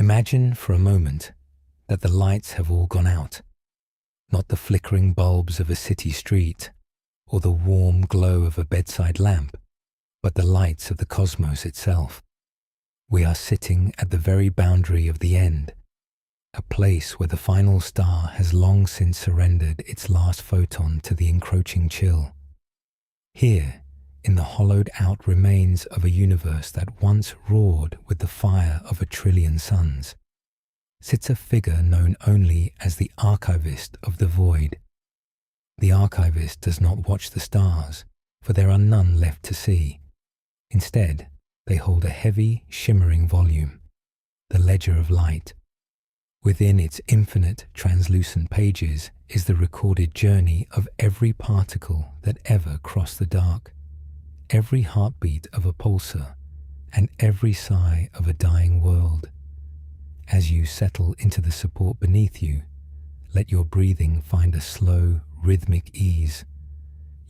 Imagine for a moment that the lights have all gone out, not the flickering bulbs of a city street or the warm glow of a bedside lamp, but the lights of the cosmos itself. We are sitting at the very boundary of the end, a place where the final star has long since surrendered its last photon to the encroaching chill. Here, in the hollowed-out remains of a universe that once roared with the fire of 1,000,000,000,000 suns, sits a figure known only as the archivist of the void. The archivist does not watch the stars, for there are none left to see. Instead, they hold a heavy, shimmering volume, the ledger of light. Within its infinite, translucent pages is the recorded journey of every particle that ever crossed the dark, every heartbeat of a pulsar, and every sigh of a dying world. As you settle into the support beneath you, let your breathing find a slow, rhythmic ease.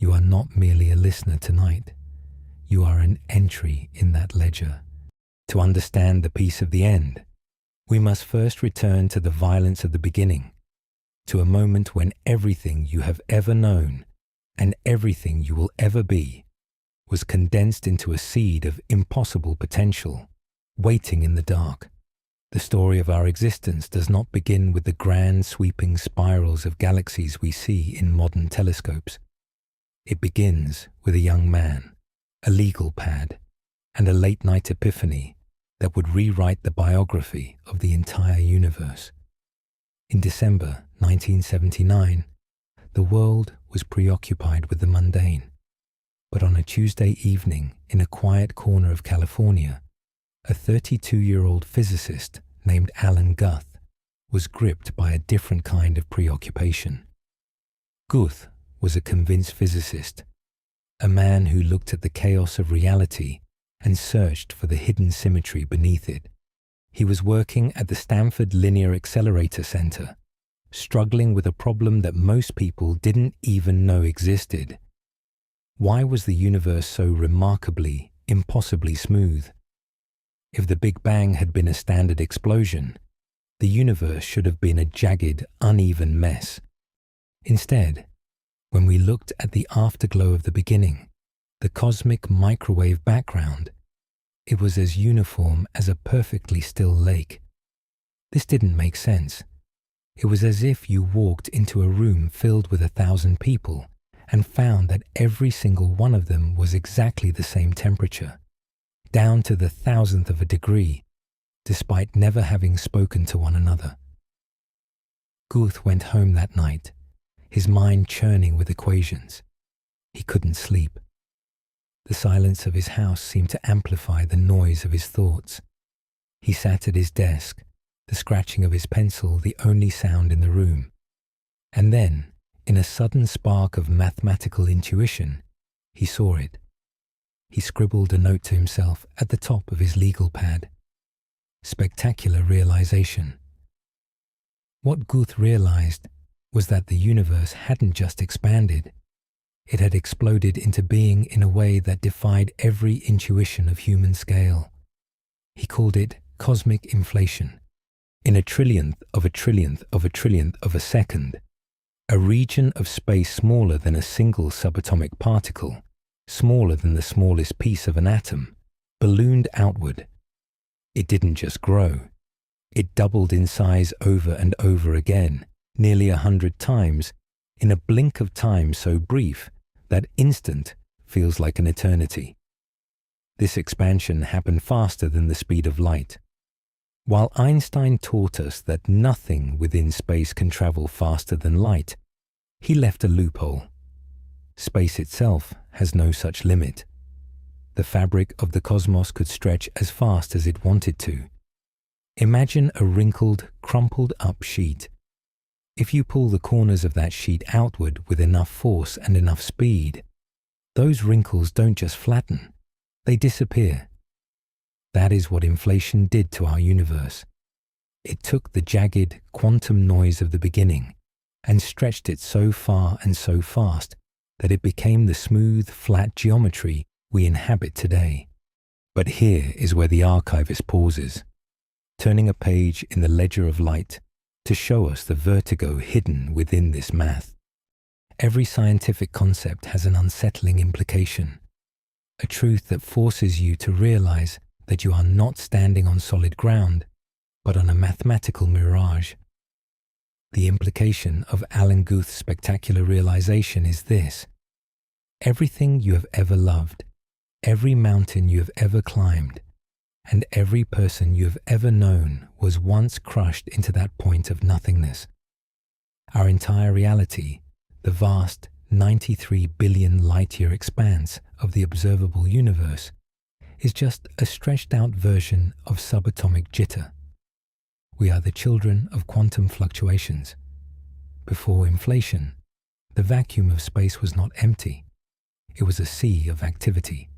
You are not merely a listener tonight. You are an entry in that ledger. To understand the peace of the end, we must first return to the violence of the beginning, to a moment when everything you have ever known and everything you will ever be was condensed into a seed of impossible potential, waiting in the dark. The story of our existence does not begin with the grand sweeping spirals of galaxies we see in modern telescopes. It begins with a young man, a legal pad, and a late-night epiphany that would rewrite the biography of the entire universe. In December 1979, the world was preoccupied with the mundane. But on a Tuesday evening in a quiet corner of California, a 32-year-old physicist named Alan Guth was gripped by a different kind of preoccupation. Guth was a convinced physicist, a man who looked at the chaos of reality and searched for the hidden symmetry beneath it. He was working at the Stanford Linear Accelerator Center, struggling with a problem that most people didn't even know existed. Why was the universe so remarkably, impossibly smooth? If the Big Bang had been a standard explosion, the universe should have been a jagged, uneven mess. Instead, when we looked at the afterglow of the beginning, the cosmic microwave background, it was as uniform as a perfectly still lake. This didn't make sense. It was as if you walked into a room filled with 1,000 people and found that every single one of them was exactly the same temperature, down to the 1,000th of a degree, despite never having spoken to one another. Guth went home that night, his mind churning with equations. He couldn't sleep. The silence of his house seemed to amplify the noise of his thoughts. He sat at his desk, the scratching of his pencil the only sound in the room. And then, in a sudden spark of mathematical intuition, he saw it. He scribbled a note to himself at the top of his legal pad. Spectacular realization. What Guth realized was that the universe hadn't just expanded. It had exploded into being in a way that defied every intuition of human scale. He called it cosmic inflation. In a trillionth of a trillionth of a trillionth of a second, a region of space smaller than a single subatomic particle, smaller than the smallest piece of an atom, ballooned outward. It didn't just grow. It doubled in size over and over again, nearly 100 times, in a blink of time so brief that instant feels like an eternity. This expansion happened faster than the speed of light. While Einstein taught us that nothing within space can travel faster than light, he left a loophole. Space itself has no such limit. The fabric of the cosmos could stretch as fast as it wanted to. Imagine a wrinkled, crumpled-up sheet. If you pull the corners of that sheet outward with enough force and enough speed, those wrinkles don't just flatten, they disappear. That is what inflation did to our universe. It took the jagged quantum noise of the beginning and stretched it so far and so fast that it became the smooth, flat geometry we inhabit today. But here is where the archivist pauses. turning a page in the ledger of light to show us the vertigo hidden within this math. Every scientific concept has an unsettling implication, a truth that forces you to realize that you are not standing on solid ground, but on a mathematical mirage. The implication of Alan Guth's spectacular realization is this: everything you have ever loved, every mountain you have ever climbed, and every person you have ever known was once crushed into that point of nothingness. Our entire reality, the vast 93 billion light-year expanse of the observable universe, is just a stretched-out version of subatomic jitter. We are the children of quantum fluctuations. Before inflation, the vacuum of space was not empty. It was a sea of activity,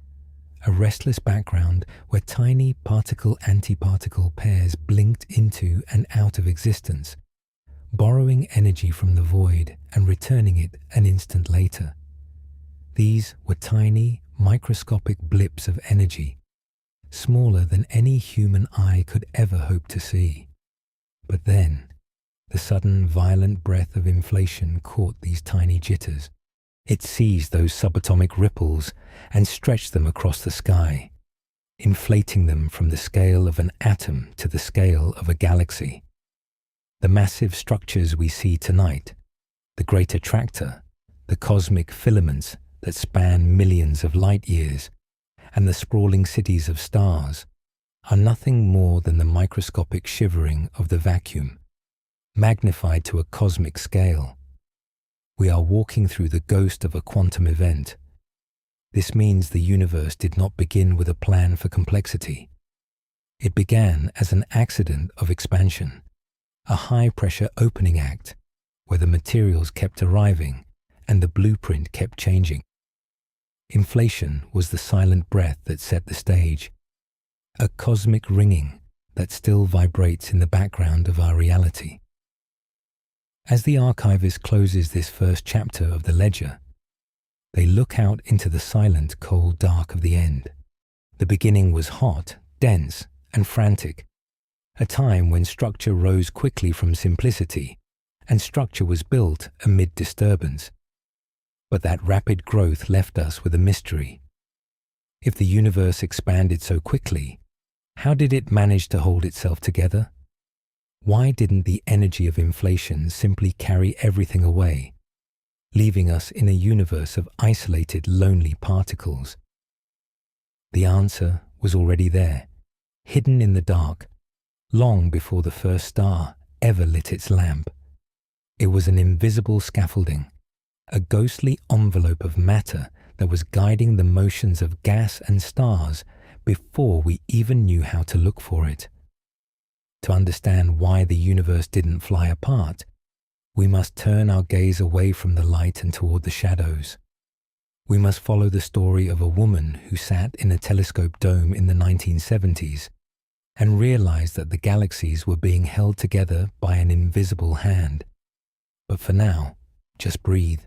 a restless background where tiny particle-antiparticle pairs blinked into and out of existence, borrowing energy from the void and returning it an instant later. These were tiny, microscopic blips of energy, smaller than any human eye could ever hope to see. But then, the sudden violent breath of inflation caught these tiny jitters. It seized those subatomic ripples and stretched them across the sky, inflating them from the scale of an atom to the scale of a galaxy. The massive structures we see tonight, the great attractor, the cosmic filaments that span millions of light years, and the sprawling cities of stars, are nothing more than the microscopic shivering of the vacuum, magnified to a cosmic scale. We are walking through the ghost of a quantum event. This means the universe did not begin with a plan for complexity. It began as an accident of expansion, a high-pressure opening act, where the materials kept arriving and the blueprint kept changing. Inflation was the silent breath that set the stage, a cosmic ringing that still vibrates in the background of our reality. As the archivist closes this first chapter of the ledger, they look out into the silent, cold dark of the end. The beginning was hot, dense, and frantic, a time when structure rose quickly from simplicity, and structure was built amid disturbance. But that rapid growth left us with a mystery. If the universe expanded so quickly, how did it manage to hold itself together? Why didn't the energy of inflation simply carry everything away, leaving us in a universe of isolated, lonely particles? The answer was already there, hidden in the dark, long before the first star ever lit its lamp. It was an invisible scaffolding, a ghostly envelope of matter that was guiding the motions of gas and stars before we even knew how to look for it. To understand why the universe didn't fly apart, we must turn our gaze away from the light and toward the shadows. We must follow the story of a woman who sat in a telescope dome in the 1970s and realized that the galaxies were being held together by an invisible hand. But for now, just breathe.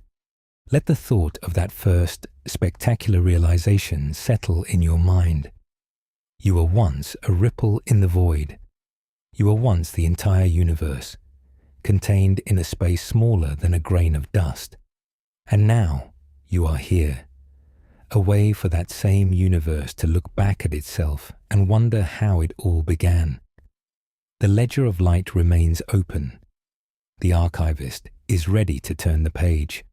Let the thought of that first spectacular realization settle in your mind. You were once a ripple in the void. You were once the entire universe, contained in a space smaller than a grain of dust. And now you are here, a way for that same universe to look back at itself and wonder how it all began. The ledger of light remains open. The archivist is ready to turn the page.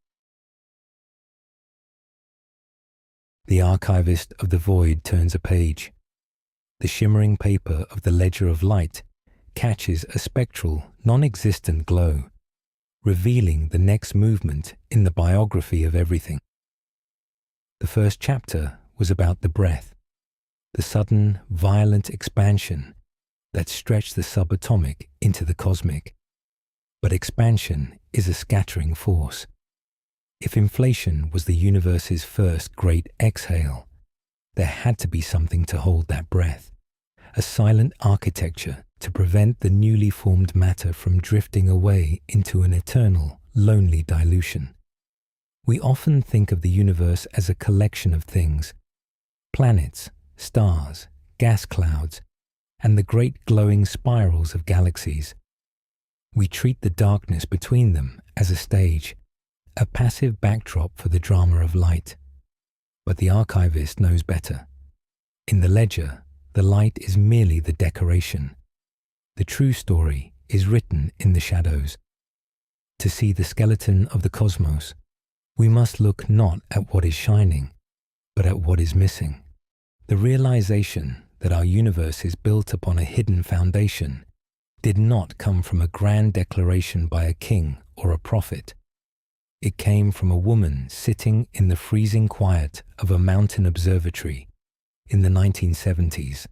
The archivist of the void turns a page. The shimmering paper of the ledger of light catches a spectral, non-existent glow, revealing the next movement in the biography of everything. The first chapter was about the breath, the sudden, violent expansion that stretched the subatomic into the cosmic. But expansion is a scattering force. If inflation was the universe's first great exhale, there had to be something to hold that breath, a silent architecture to prevent the newly formed matter from drifting away into an eternal, lonely dilution. We often think of the universe as a collection of things, planets, stars, gas clouds, and the great glowing spirals of galaxies. We treat the darkness between them as a stage, a passive backdrop for the drama of light. But the archivist knows better. In the ledger, the light is merely the decoration. The true story is written in the shadows. To see the skeleton of the cosmos, we must look not at what is shining, but at what is missing. The realization that our universe is built upon a hidden foundation did not come from a grand declaration by a king or a prophet. It came from a woman sitting in the freezing quiet of a mountain observatory in the 1970s,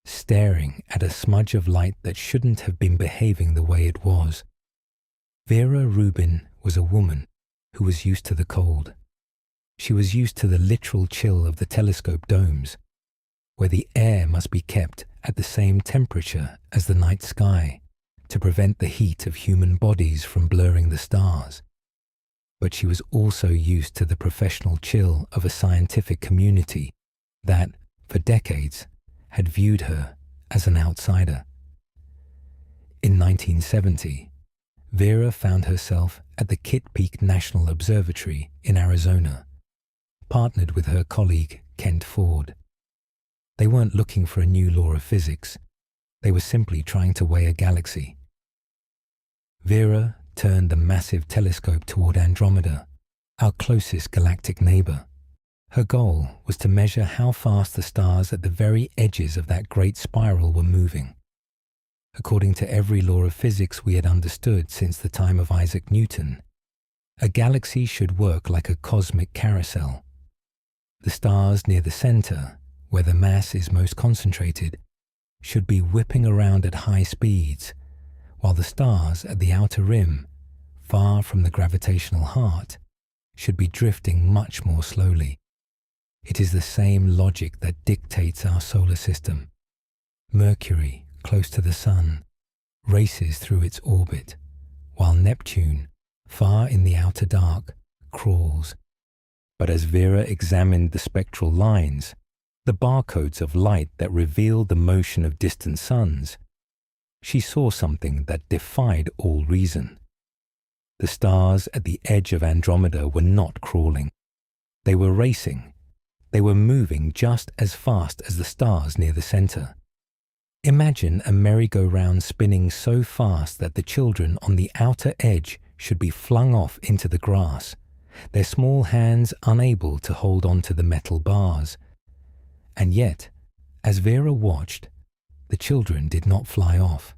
staring at a smudge of light that shouldn't have been behaving the way it was. Vera Rubin was a woman who was used to the cold. She was used to the literal chill of the telescope domes, where the air must be kept at the same temperature as the night sky to prevent the heat of human bodies from blurring the stars. But she was also used to the professional chill of a scientific community that, for decades, had viewed her as an outsider. In 1970, Vera found herself at the Kitt Peak National Observatory in Arizona, partnered with her colleague Kent Ford. They weren't looking for a new law of physics. They were simply trying to weigh a galaxy. Vera turned the massive telescope toward Andromeda, our closest galactic neighbor. Her goal was to measure how fast the stars at the very edges of that great spiral were moving. According to every law of physics we had understood since the time of Isaac Newton, a galaxy should work like a cosmic carousel. The stars near the center, where the mass is most concentrated, should be whipping around at high speeds, while the stars at the outer rim, far from the gravitational heart, should be drifting much more slowly. It is the same logic that dictates our solar system. Mercury, close to the Sun, races through its orbit, while Neptune, far in the outer dark, crawls. But as Vera examined the spectral lines, the barcodes of light that revealed the motion of distant suns, she saw something that defied all reason. The stars at the edge of Andromeda were not crawling. They were racing. They were moving just as fast as the stars near the center. Imagine a merry-go-round spinning so fast that the children on the outer edge should be flung off into the grass, their small hands unable to hold on to the metal bars. And yet, as Vera watched, the children did not fly off.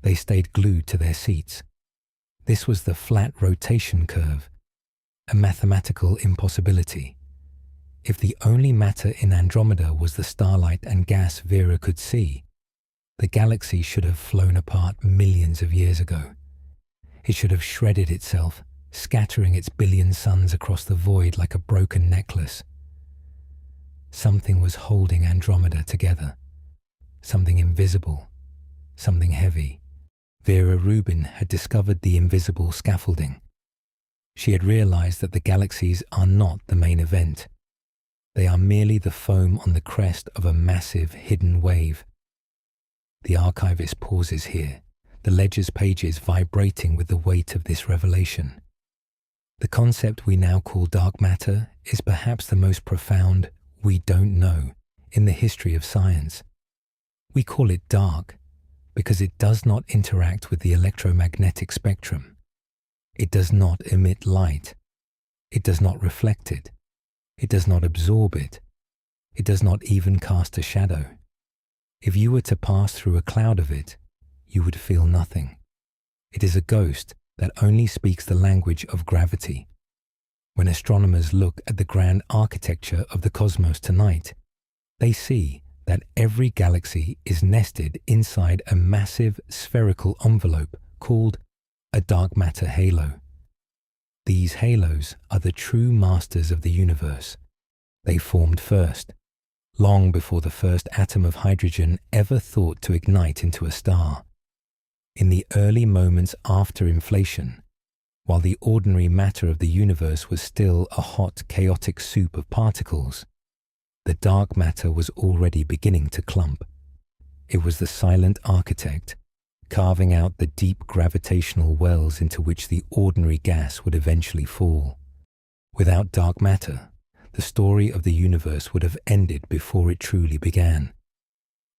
They stayed glued to their seats. This was the flat rotation curve, a mathematical impossibility. If the only matter in Andromeda was the starlight and gas Vera could see, the galaxy should have flown apart millions of years ago. It should have shredded itself, scattering its billion suns across the void like a broken necklace. Something was holding Andromeda together. Something invisible, something heavy. Vera Rubin had discovered the invisible scaffolding. She had realized that the galaxies are not the main event. They are merely the foam on the crest of a massive hidden wave. The archivist pauses here, the ledger's pages vibrating with the weight of this revelation. The concept we now call dark matter is perhaps the most profound "we don't know" in the history of science. We call it dark because it does not interact with the electromagnetic spectrum. It does not emit light. It does not reflect it. It does not absorb it. It does not even cast a shadow. If you were to pass through a cloud of it, you would feel nothing. It is a ghost that only speaks the language of gravity. When astronomers look at the grand architecture of the cosmos tonight, they see that every galaxy is nested inside a massive spherical envelope called a dark matter halo. These halos are the true masters of the universe. They formed first, long before the first atom of hydrogen ever thought to ignite into a star. In the early moments after inflation, while the ordinary matter of the universe was still a hot, chaotic soup of particles, the dark matter was already beginning to clump. It was the silent architect, carving out the deep gravitational wells into which the ordinary gas would eventually fall. Without dark matter, the story of the universe would have ended before it truly began.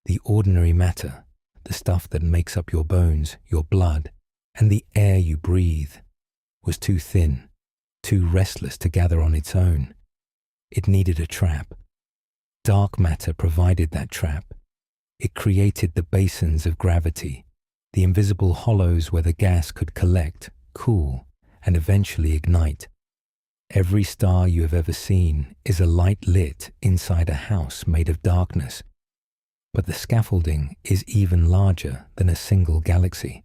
The ordinary matter, the stuff that makes up your bones, your blood, and the air you breathe, was too thin, too restless to gather on its own. It needed a trap. Dark matter provided that trap. It created the basins of gravity, the invisible hollows where the gas could collect, cool, and eventually ignite. Every star you have ever seen is a light lit inside a house made of darkness. But the scaffolding is even larger than a single galaxy.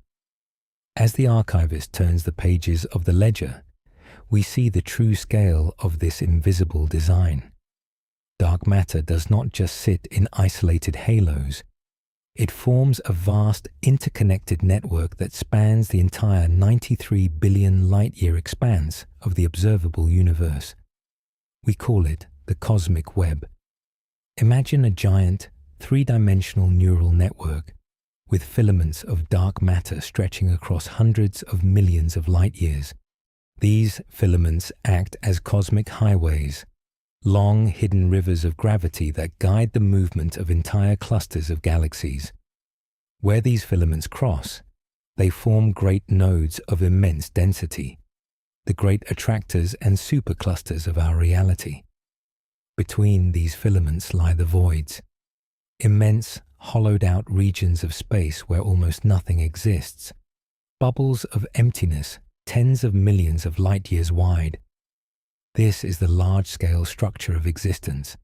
As the archivist turns the pages of the ledger, we see the true scale of this invisible design. Dark matter does not just sit in isolated halos. It forms a vast interconnected network that spans the entire 93 billion light-year expanse of the observable universe. We call it the cosmic web. Imagine a giant, three-dimensional neural network with filaments of dark matter stretching across hundreds of millions of light-years. These filaments act as cosmic highways, long hidden rivers of gravity that guide the movement of entire clusters of galaxies. Where these filaments cross, they form great nodes of immense density, the great attractors and superclusters of our reality. Between these filaments lie the voids, immense, hollowed-out regions of space where almost nothing exists, bubbles of emptiness tens of millions of light-years wide. This is the large-scale structure of existence.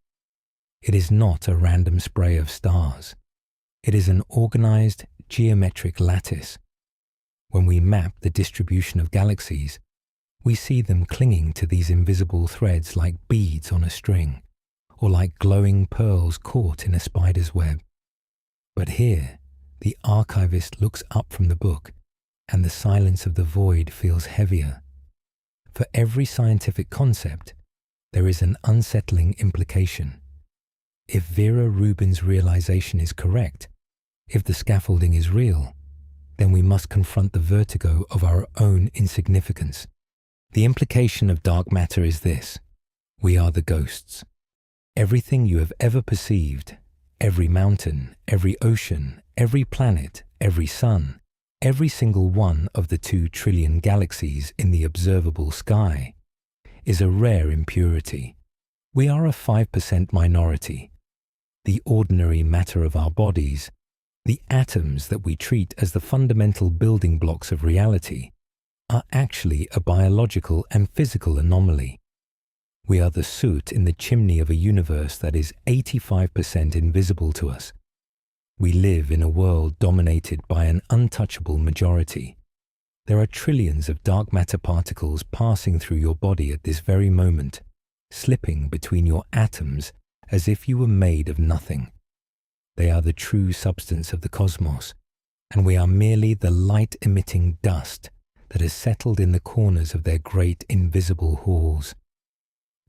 It is not a random spray of stars. It is an organized, geometric lattice. When we map the distribution of galaxies, we see them clinging to these invisible threads like beads on a string, or like glowing pearls caught in a spider's web. But here, the archivist looks up from the book, and the silence of the void feels heavier. For every scientific concept, there is an unsettling implication. If Vera Rubin's realization is correct, if the scaffolding is real, then we must confront the vertigo of our own insignificance. The implication of dark matter is this: we are the ghosts. Everything you have ever perceived, every mountain, every ocean, every planet, every sun, every single one of the 2 trillion galaxies in the observable sky, is a rare impurity. We are a 5% minority. The ordinary matter of our bodies, the atoms that we treat as the fundamental building blocks of reality, are actually a biological and physical anomaly. We are the soot in the chimney of a universe that is 85% invisible to us. We live in a world dominated by an untouchable majority. There are trillions of dark matter particles passing through your body at this very moment, slipping between your atoms as if you were made of nothing. They are the true substance of the cosmos, and we are merely the light-emitting dust that has settled in the corners of their great invisible halls.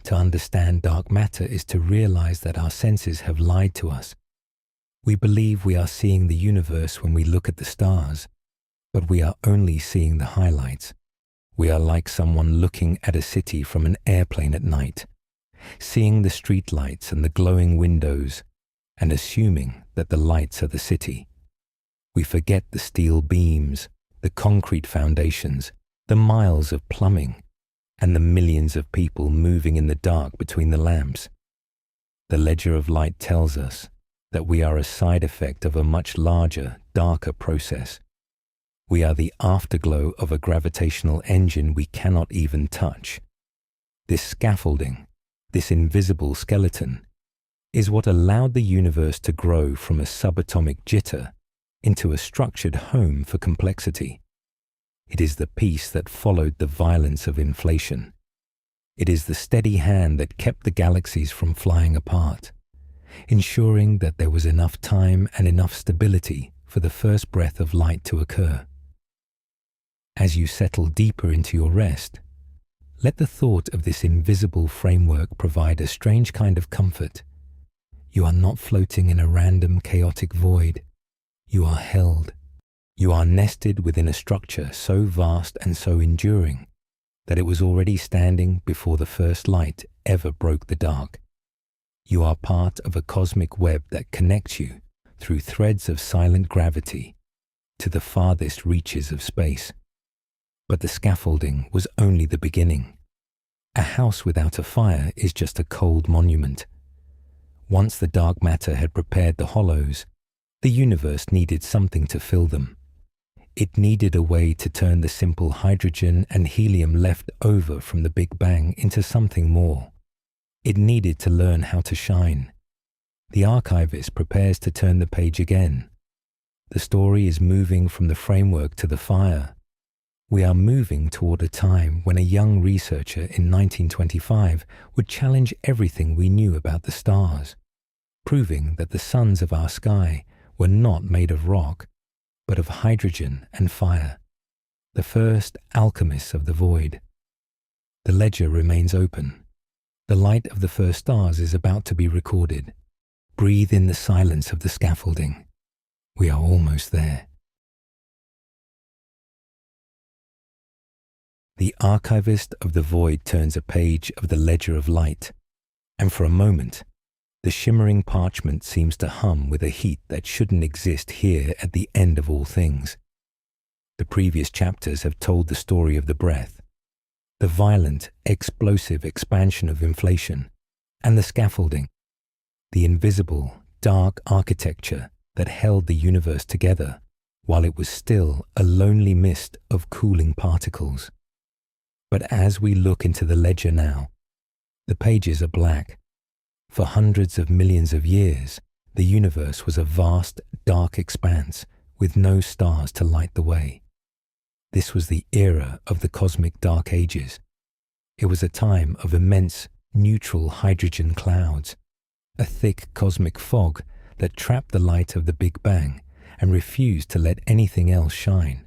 To understand dark matter is to realize that our senses have lied to us. We believe we are seeing the universe when we look at the stars, but we are only seeing the highlights. We are like someone looking at a city from an airplane at night, seeing the streetlights and the glowing windows, and assuming that the lights are the city. We forget the steel beams, the concrete foundations, the miles of plumbing, and the millions of people moving in the dark between the lamps. The ledger of light tells us that we are a side effect of a much larger, darker process. We are the afterglow of a gravitational engine we cannot even touch. This scaffolding, this invisible skeleton, is what allowed the universe to grow from a subatomic jitter into a structured home for complexity. It is the peace that followed the violence of inflation. It is the steady hand that kept the galaxies from flying apart, ensuring that there was enough time and enough stability for the first breath of light to occur. As you settle deeper into your rest, let the thought of this invisible framework provide a strange kind of comfort. You are not floating in a random, chaotic void. You are held. You are nested within a structure so vast and so enduring that it was already standing before the first light ever broke the dark. You are part of a cosmic web that connects you through threads of silent gravity to the farthest reaches of space. But the scaffolding was only the beginning. A house without a fire is just a cold monument. Once the dark matter had prepared the hollows, the universe needed something to fill them. It needed a way to turn the simple hydrogen and helium left over from the Big Bang into something more. It needed to learn how to shine. The archivist prepares to turn the page again. The story is moving from the framework to the fire. We are moving toward a time when a young researcher in 1925 would challenge everything we knew about the stars, proving that the suns of our sky were not made of rock, but of hydrogen and fire, the first alchemists of the void. The ledger remains open. The light of the first stars is about to be recorded. Breathe in the silence of the scaffolding. We are almost there. The archivist of the void turns a page of the ledger of light, and for a moment, the shimmering parchment seems to hum with a heat that shouldn't exist here at the end of all things. The previous chapters have told the story of the breath, the violent, explosive expansion of inflation, and the scaffolding, the invisible, dark architecture that held the universe together while it was still a lonely mist of cooling particles. But as we look into the ledger now, the pages are black. For hundreds of millions of years, the universe was a vast, dark expanse with no stars to light the way. This was the era of the cosmic dark ages. It was a time of immense neutral hydrogen clouds, a thick cosmic fog that trapped the light of the Big Bang and refused to let anything else shine.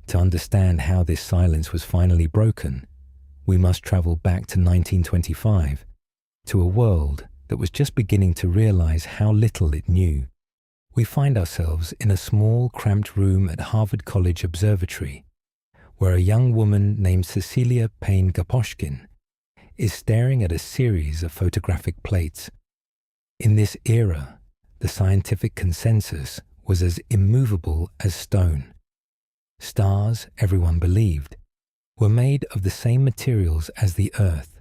To understand how this silence was finally broken, we must travel back to 1925, to a world that was just beginning to realize how little it knew. We find ourselves in a small, cramped room at Harvard College Observatory, where a young woman named Cecilia Payne-Gaposchkin is staring at a series of photographic plates. In this era, the scientific consensus was as immovable as stone. Stars, everyone believed, were made of the same materials as the Earth: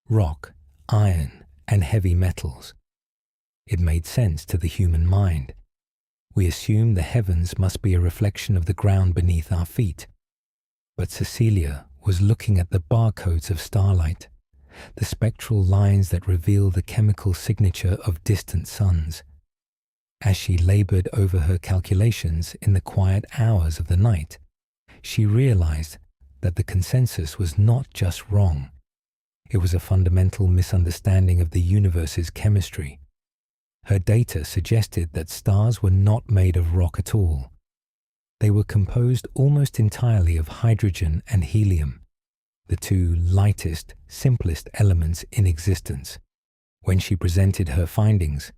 rock, iron, and heavy metals. It made sense to the human mind. We assumed the heavens must be a reflection of the ground beneath our feet. But Cecilia was looking at the barcodes of starlight, the spectral lines that reveal the chemical signature of distant suns. As she labored over her calculations in the quiet hours of the night, she realized that the consensus was not just wrong. It was a fundamental misunderstanding of the universe's chemistry. Her data suggested that stars were not made of rock at all. They were composed almost entirely of hydrogen and helium, the two lightest, simplest elements in existence. When she presented her findings,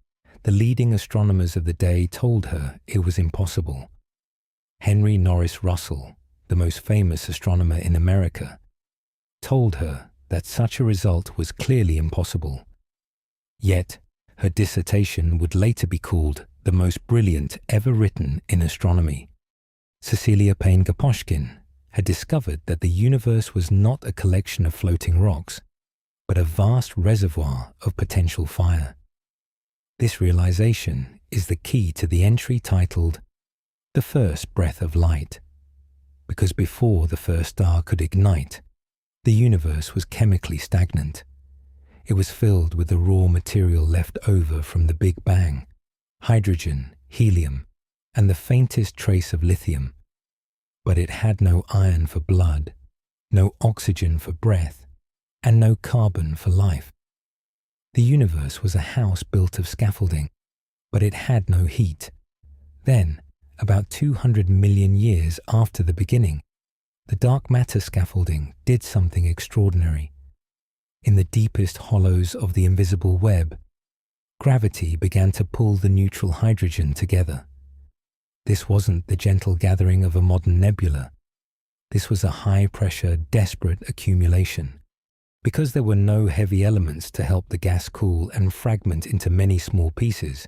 the leading astronomers of the day told her it was impossible. Henry Norris Russell, the most famous astronomer in America, told her that such a result was clearly impossible. Yet, her dissertation would later be called the most brilliant ever written in astronomy. Cecilia Payne-Gaposchkin had discovered that the universe was not a collection of floating rocks, but a vast reservoir of potential fire. This realization is the key to the entry titled "The First Breath of Light," because before the first star could ignite, the universe was chemically stagnant. It was filled with the raw material left over from the Big Bang: hydrogen, helium, and the faintest trace of lithium. But it had no iron for blood, no oxygen for breath, and no carbon for life. The universe was a house built of scaffolding, but it had no heat. Then, about 200 million years after the beginning, the dark matter scaffolding did something extraordinary. In the deepest hollows of the invisible web, gravity began to pull the neutral hydrogen together. This wasn't the gentle gathering of a modern nebula. This was a high-pressure, desperate accumulation. Because there were no heavy elements to help the gas cool and fragment into many small pieces,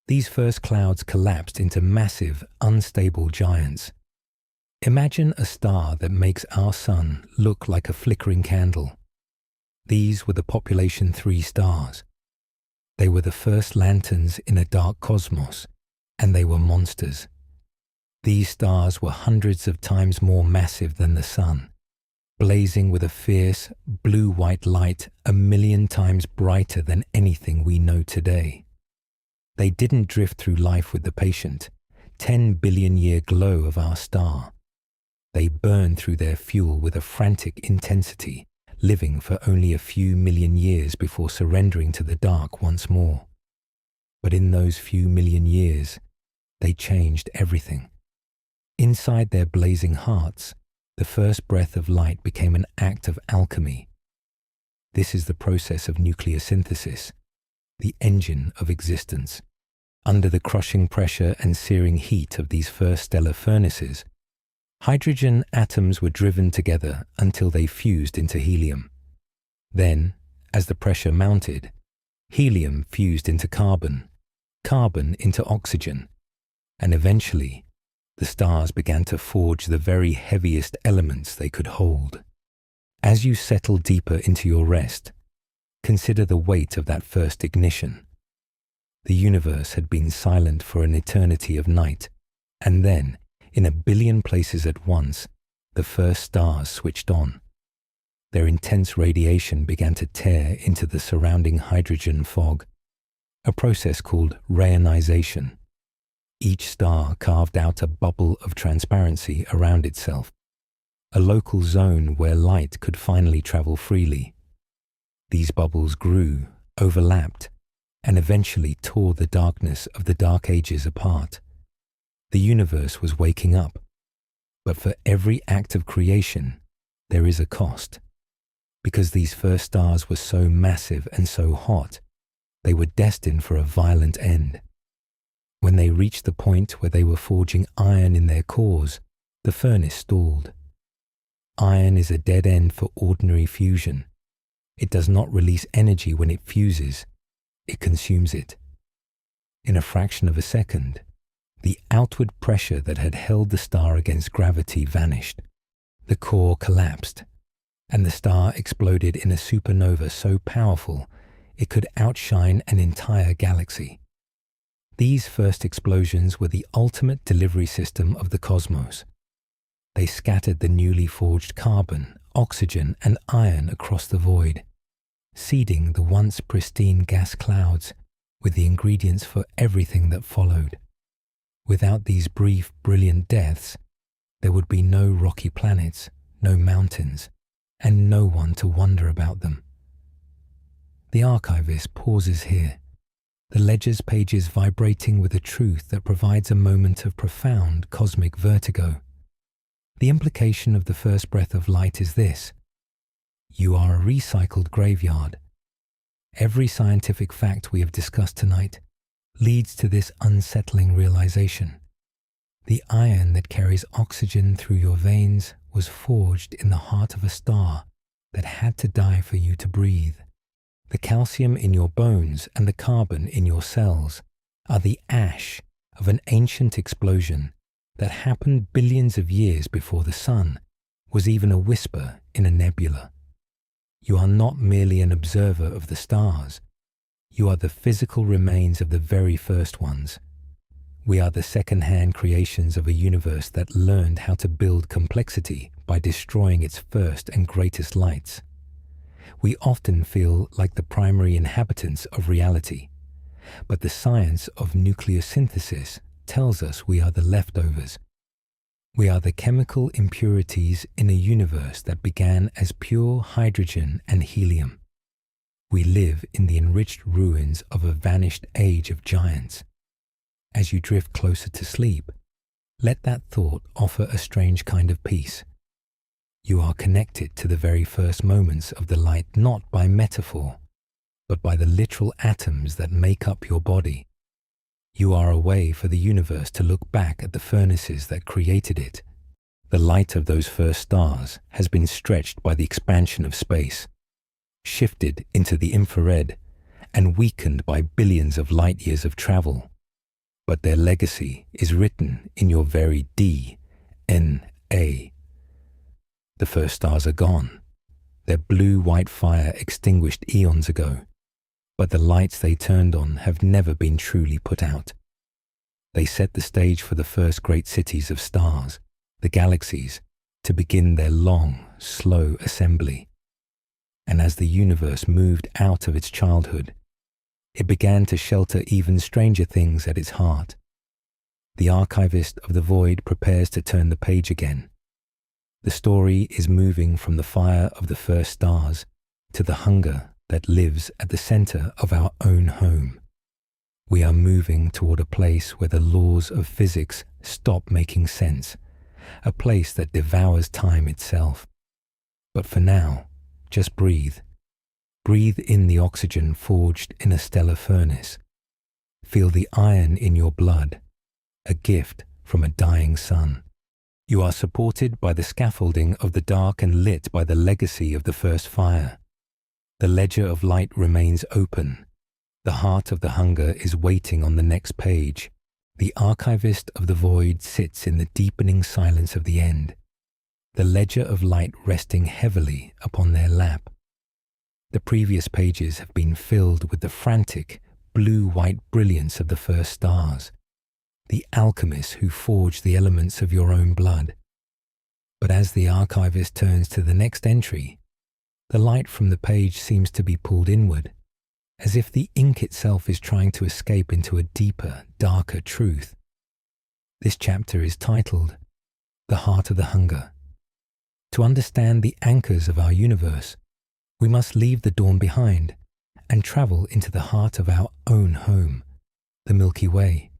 these first clouds collapsed into massive, unstable giants. Imagine a star that makes our sun look like a flickering candle. These were the population 3 stars. They were the first lanterns in a dark cosmos, and they were monsters. These stars were hundreds of times more massive than the sun, blazing with a fierce, blue-white light 1,000,000 times brighter than anything we know today. They didn't drift through life with the patient, 10-billion-year glow of our star. They burned through their fuel with a frantic intensity, living for only a few million years before surrendering to the dark once more. But in those few million years, they changed everything. Inside their blazing hearts, the first breath of light became an act of alchemy. This is the process of nuclear synthesis, the engine of existence. Under the crushing pressure and searing heat of these first stellar furnaces, hydrogen atoms were driven together until they fused into helium. Then, as the pressure mounted, helium fused into carbon, carbon into oxygen, and eventually, the stars began to forge the very heaviest elements they could hold. As you settle deeper into your rest, consider the weight of that first ignition. The universe had been silent for an eternity of night, and then, in 1,000,000,000 places at once, the first stars switched on. Their intense radiation began to tear into the surrounding hydrogen fog, a process called reionization. Each star carved out a bubble of transparency around itself, a local zone where light could finally travel freely. These bubbles grew, overlapped, and eventually tore the darkness of the Dark Ages apart. The universe was waking up, but for every act of creation, there is a cost. Because these first stars were so massive and so hot, they were destined for a violent end. When they reached the point where they were forging iron in their cores, the furnace stalled. Iron is a dead end for ordinary fusion. It does not release energy when it fuses, it consumes it. In a fraction of a second, the outward pressure that had held the star against gravity vanished. The core collapsed, and the star exploded in a supernova so powerful it could outshine an entire galaxy. These first explosions were the ultimate delivery system of the cosmos. They scattered the newly forged carbon, oxygen, and iron across the void, seeding the once pristine gas clouds with the ingredients for everything that followed. Without these brief, brilliant deaths, there would be no rocky planets, no mountains, and no one to wonder about them. The archivist pauses here, the ledger's pages vibrating with a truth that provides a moment of profound cosmic vertigo. The implication of the first breath of light is this: you are a recycled graveyard. Every scientific fact we have discussed tonight leads to this unsettling realization. The iron that carries oxygen through your veins was forged in the heart of a star that had to die for you to breathe. The calcium in your bones and the carbon in your cells are the ash of an ancient explosion that happened billions of years before the sun was even a whisper in a nebula. You are not merely an observer of the stars. You are the physical remains of the very first ones. We are the second-hand creations of a universe that learned how to build complexity by destroying its first and greatest lights. We often feel like the primary inhabitants of reality, but the science of nuclear synthesis tells us we are the leftovers. We are the chemical impurities in a universe that began as pure hydrogen and helium. We live in the enriched ruins of a vanished age of giants. As you drift closer to sleep, let that thought offer a strange kind of peace. You are connected to the very first moments of the light not by metaphor, but by the literal atoms that make up your body. You are a way for the universe to look back at the furnaces that created it. The light of those first stars has been stretched by the expansion of space, shifted into the infrared, and weakened by billions of light years of travel. But their legacy is written in your very DNA. The first stars are gone, their blue-white fire extinguished eons ago, but the lights they turned on have never been truly put out. They set the stage for the first great cities of stars, the galaxies, to begin their long, slow assembly. And as the universe moved out of its childhood, it began to shelter even stranger things at its heart. The archivist of the void prepares to turn the page again. The story is moving from the fire of the first stars to the hunger that lives at the center of our own home. We are moving toward a place where the laws of physics stop making sense, a place that devours time itself. But for now, just breathe. Breathe in the oxygen forged in a stellar furnace. Feel the iron in your blood, a gift from a dying sun. You are supported by the scaffolding of the dark and lit by the legacy of the first fire. The ledger of light remains open. The heart of the hunger is waiting on the next page. The archivist of the void sits in the deepening silence of the end, the ledger of light resting heavily upon their lap. The previous pages have been filled with the frantic, blue-white brilliance of the first stars, the alchemists who forged the elements of your own blood. But as the archivist turns to the next entry, the light from the page seems to be pulled inward, as if the ink itself is trying to escape into a deeper, darker truth. This chapter is titled, The Heart of the Hunger. To understand the anchors of our universe, we must leave the dawn behind and travel into the heart of our own home, the Milky Way.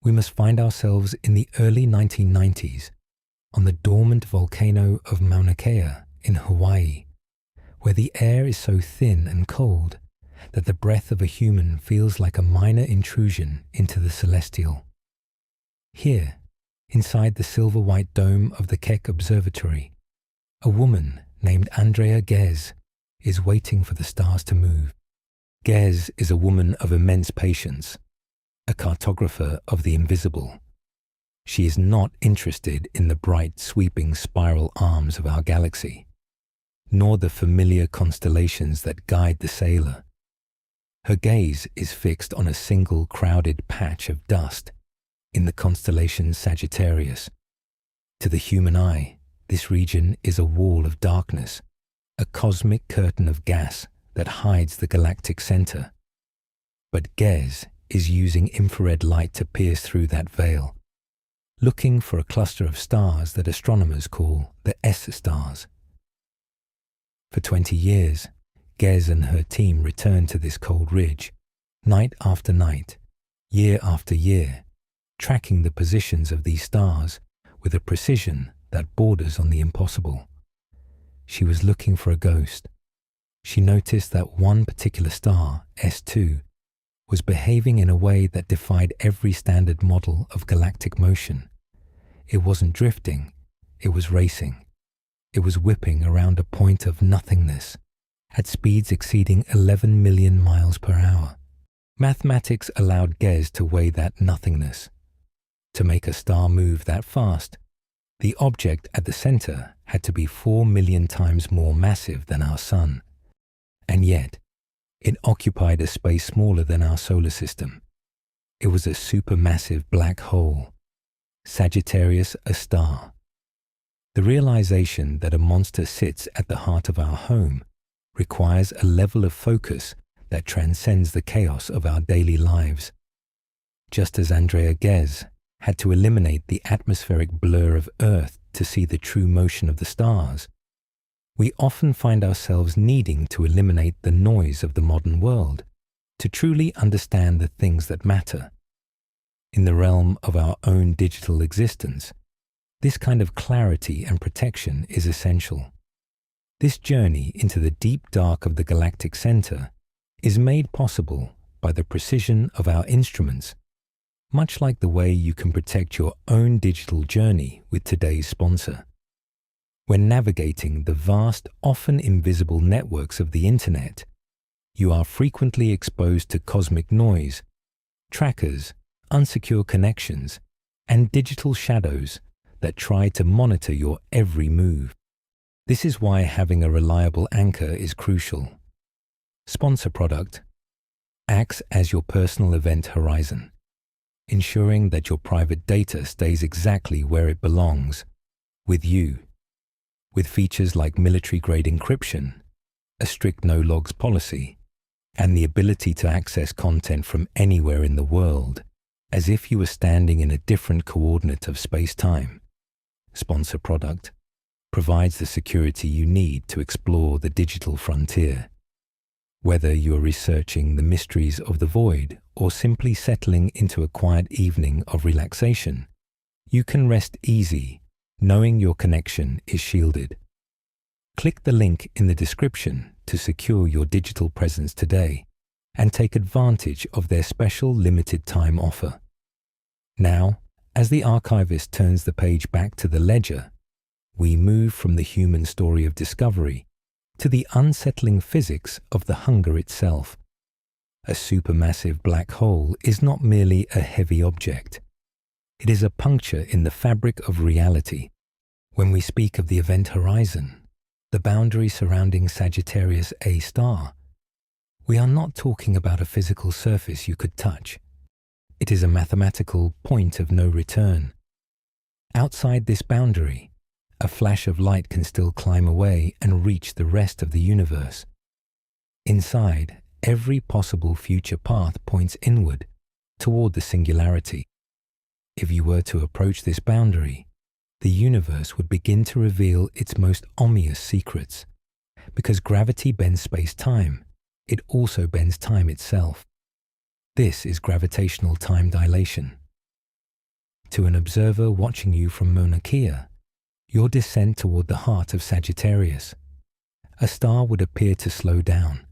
We must find ourselves in the early 1990s on the dormant volcano of Mauna Kea in Hawaii, where the air is so thin and cold that the breath of a human feels like a minor intrusion into the celestial. Here, inside the silver-white dome of the Keck Observatory, a woman named Andrea Ghez is waiting for the stars to move. Ghez is a woman of immense patience, a cartographer of the invisible. She is not interested in the bright, sweeping spiral arms of our galaxy, nor the familiar constellations that guide the sailor. Her gaze is fixed on a single crowded patch of dust in the constellation Sagittarius. To the human eye, this region is a wall of darkness, a cosmic curtain of gas that hides the galactic center. But Ghez is using infrared light to pierce through that veil, looking for a cluster of stars that astronomers call the S-stars. For 20 years, Ghez and her team return to this cold ridge, night after night, year after year, tracking the positions of these stars with a precision that borders on the impossible. She was looking for a ghost. She noticed that one particular star, S2, was behaving in a way that defied every standard model of galactic motion. It wasn't drifting, it was racing. It was whipping around a point of nothingness, at speeds exceeding 11 million miles per hour. Mathematics allowed Ghez to weigh that nothingness. To make a star move that fast, the object at the center had to be 4 million times more massive than our Sun. And yet, it occupied a space smaller than our solar system. It was a supermassive black hole, Sagittarius a star. The realization that a monster sits at the heart of our home requires a level of focus that transcends the chaos of our daily lives. Just as Andrea Ghez had to eliminate the atmospheric blur of Earth to see the true motion of the stars, we often find ourselves needing to eliminate the noise of the modern world to truly understand the things that matter. In the realm of our own digital existence, this kind of clarity and protection is essential. This journey into the deep dark of the galactic center is made possible by the precision of our instruments, much like the way you can protect your own digital journey with today's sponsor. When navigating the vast, often invisible networks of the internet, you are frequently exposed to cosmic noise, trackers, unsecure connections, and digital shadows that try to monitor your every move. This is why having a reliable anchor is crucial. Sponsor product acts as your personal event horizon, ensuring that your private data stays exactly where it belongs, with you. With features like military-grade encryption, a strict no-logs policy, and the ability to access content from anywhere in the world, as if you were standing in a different coordinate of space-time, Sponsor product provides the security you need to explore the digital frontier. Whether you are researching the mysteries of the void or simply settling into a quiet evening of relaxation, you can rest easy knowing your connection is shielded. Click the link in the description to secure your digital presence today and take advantage of their special limited time offer. Now, as the archivist turns the page back to the ledger, we move from the human story of discovery to the unsettling physics of the hunger itself. A supermassive black hole is not merely a heavy object. It is a puncture in the fabric of reality. When we speak of the event horizon, the boundary surrounding Sagittarius A star, we are not talking about a physical surface you could touch. It is a mathematical point of no return. Outside this boundary, a flash of light can still climb away and reach the rest of the universe. Inside, every possible future path points inward, toward the singularity. If you were to approach this boundary, the universe would begin to reveal its most ominous secrets. Because gravity bends space-time, it also bends time itself. This is gravitational time dilation. To an observer watching you from Mauna Kea, your descent toward the heart of Sagittarius, a star would appear to slow down.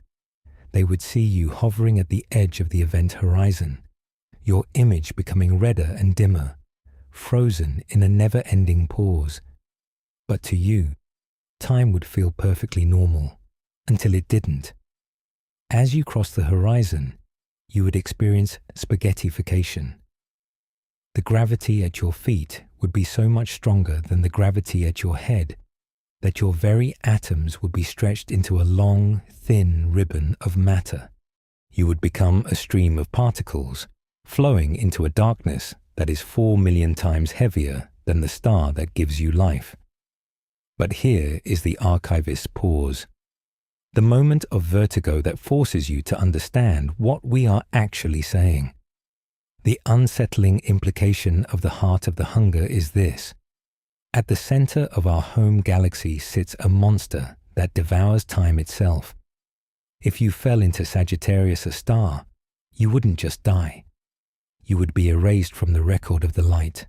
They would see you hovering at the edge of the event horizon, your image becoming redder and dimmer, frozen in a never-ending pause. But to you, time would feel perfectly normal, until it didn't. As you cross the horizon, you would experience spaghettification. The gravity at your feet would be so much stronger than the gravity at your head that your very atoms would be stretched into a long, thin ribbon of matter. You would become a stream of particles, flowing into a darkness that is 4 million times heavier than the star that gives you life. But here is the archivist's pause. The moment of vertigo that forces you to understand what we are actually saying. The unsettling implication of the heart of the hunger is this. At the center of our home galaxy sits a monster that devours time itself. If you fell into Sagittarius, a star, you wouldn't just die. You would be erased from the record of the light.